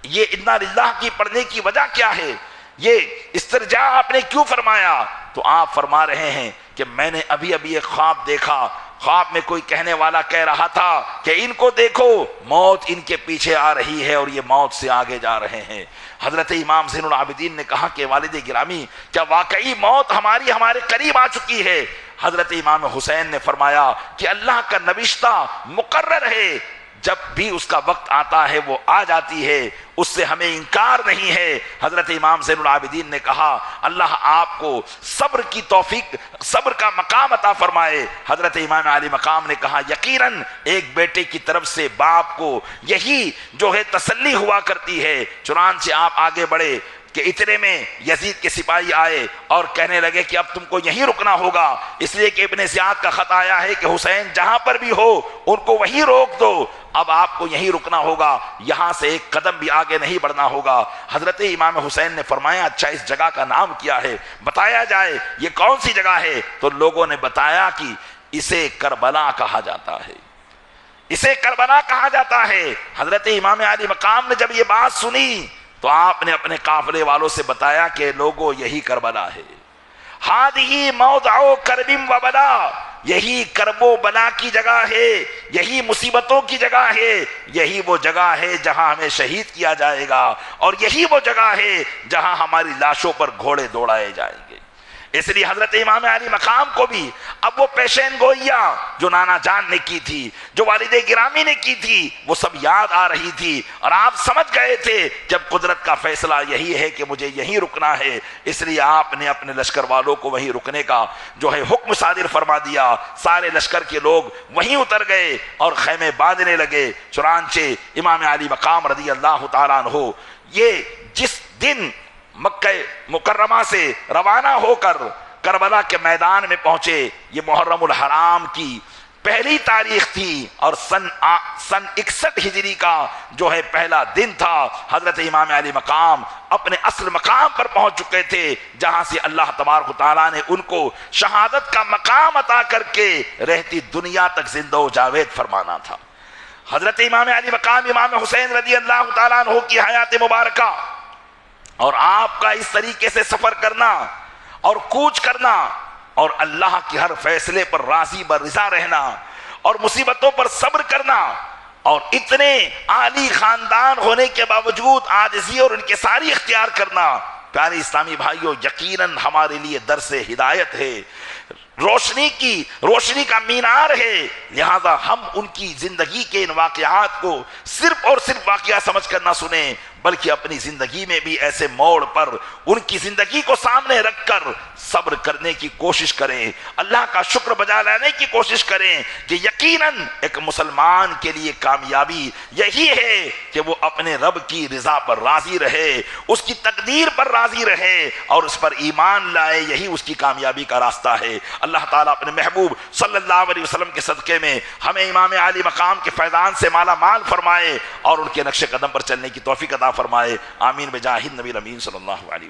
یہ انا للہ کی پڑھنے کی وجہ کیا ہے، یہ استرجاع آپ نے کیوں فرمایا؟ تو آپ فرما رہے ہیں کہ میں نے ابھی ایک خواب دیکھا، خواب میں کوئی کہنے والا کہہ رہا تھا کہ ان کو دیکھو، موت ان کے پیچھے آ رہی ہے اور یہ موت سے آگے جا رہے ہیں۔ حضرت امام زین العابدین نے کہا کہ والد گرامی، کیا واقعی موت ہمارے قریب آ چکی ہے؟ حضرت امام حسین نے فرمایا کہ اللہ کا نوشتہ مقرر ہے، جب بھی اس کا وقت آتا ہے وہ آ جاتی ہے، اس سے ہمیں انکار نہیں ہے۔ حضرت امام زین العابدین نے کہا اللہ آپ کو صبر کی توفیق، صبر کا مقام عطا فرمائے۔ حضرت امام علی مقام نے کہا یقیناً ایک بیٹے کی طرف سے باپ کو یہی جو ہے تسلی ہوا کرتی ہے۔ چنانچہ آپ آگے بڑھے کہ اتنے میں یزید کے سپاہی آئے اور کہنے لگے کہ اب تم کو یہیں رکنا ہوگا، اس لیے کہ ابن زیاد کا خط آیا ہے کہ حسین جہاں پر بھی ہو ان کو وہیں روک دو، اب آپ کو یہیں رکنا ہوگا، یہاں سے ایک قدم بھی آگے نہیں بڑھنا ہوگا۔ حضرت امام حسین نے فرمایا اچھا اس جگہ کا نام کیا ہے، بتایا جائے یہ کون سی جگہ ہے؟ تو لوگوں نے بتایا کہ اسے کربلا کہا جاتا ہے، اسے کربلا کہا جاتا ہے۔ حضرت امام علی مقام نے جب یہ بات سنی تو آپ نے اپنے قافلے والوں سے بتایا کہ لوگوں یہی کربلا ہے، ہادی موضع کرب و بلا، یہی کرب و بلا کی جگہ ہے، یہی مصیبتوں کی جگہ ہے، یہی وہ جگہ ہے جہاں ہمیں شہید کیا جائے گا، اور یہی وہ جگہ ہے جہاں ہماری لاشوں پر گھوڑے دوڑائے جائیں گے۔ اس لیے حضرت امام علی مقام کو بھی اب وہ پیشین گوئیاں جو نانا جان نے کی تھی، جو والد گرامی نے کی تھی، وہ سب یاد آ رہی تھی، اور آپ سمجھ گئے تھے جب قدرت کا فیصلہ یہی ہے کہ مجھے یہیں رکنا ہے، اس لیے آپ نے اپنے لشکر والوں کو وہیں رکنے کا جو ہے حکم صادر فرما دیا۔ سارے لشکر کے لوگ وہیں اتر گئے اور خیمے باندھنے لگے۔ چنانچہ امام علی مقام رضی اللہ تعالیٰ عنہ یہ جس دن مکہ مکرمہ سے روانہ ہو کر کربلا کے میدان میں پہنچے، یہ محرم الحرام کی پہلی تاریخ تھی اور سن 61 ہجری کا جو ہے پہلا دن تھا۔ حضرت امام علی مقام اپنے اصل مقام پر پہنچ چکے تھے جہاں سے اللہ تبارک و تعالیٰ نے ان کو شہادت کا مقام عطا کر کے رہتی دنیا تک زندہ و جاوید فرمانا تھا۔ حضرت امام علی مقام امام حسین رضی اللہ تعالیٰ عنہ کی حیات مبارکہ اور آپ کا اس طریقے سے سفر کرنا اور کوچ کرنا اور اللہ کے ہر فیصلے پر راضی برضا رہنا اور مصیبتوں پر صبر کرنا اور اتنے عالی خاندان ہونے کے باوجود عاجزی اور انکساری اختیار کرنا، پیارے اسلامی بھائیوں، یقیناً ہمارے لیے درس ہدایت ہے۔ روشنی کا مینار ہے، لہذا ہم ان کی زندگی کے ان واقعات کو صرف اور صرف واقعہ سمجھ کر نہ سنیں، بلکہ اپنی زندگی میں بھی ایسے موڑ پر ان کی زندگی کو سامنے رکھ کر صبر کرنے کی کوشش کریں، اللہ کا شکر بجا لانے کی کوشش کریں کہ یقیناً ایک مسلمان کے لیے کامیابی یہی ہے کہ وہ اپنے رب کی رضا پر راضی رہے، اس کی تقدیر پر راضی رہے اور اس پر ایمان لائے، یہی اس کی کامیابی کا راستہ ہے۔ اللہ تعالیٰ اپنے محبوب صلی اللہ علیہ وسلم کے صدقے میں ہمیں امام عالی مقام کے فیضان سے مالا مال فرمائے اور ان کے نقش قدم پر چلنے کی توفیق عطا فرمائے، آمین بجاہ النبی الامین صلی اللہ علیہ وسلم۔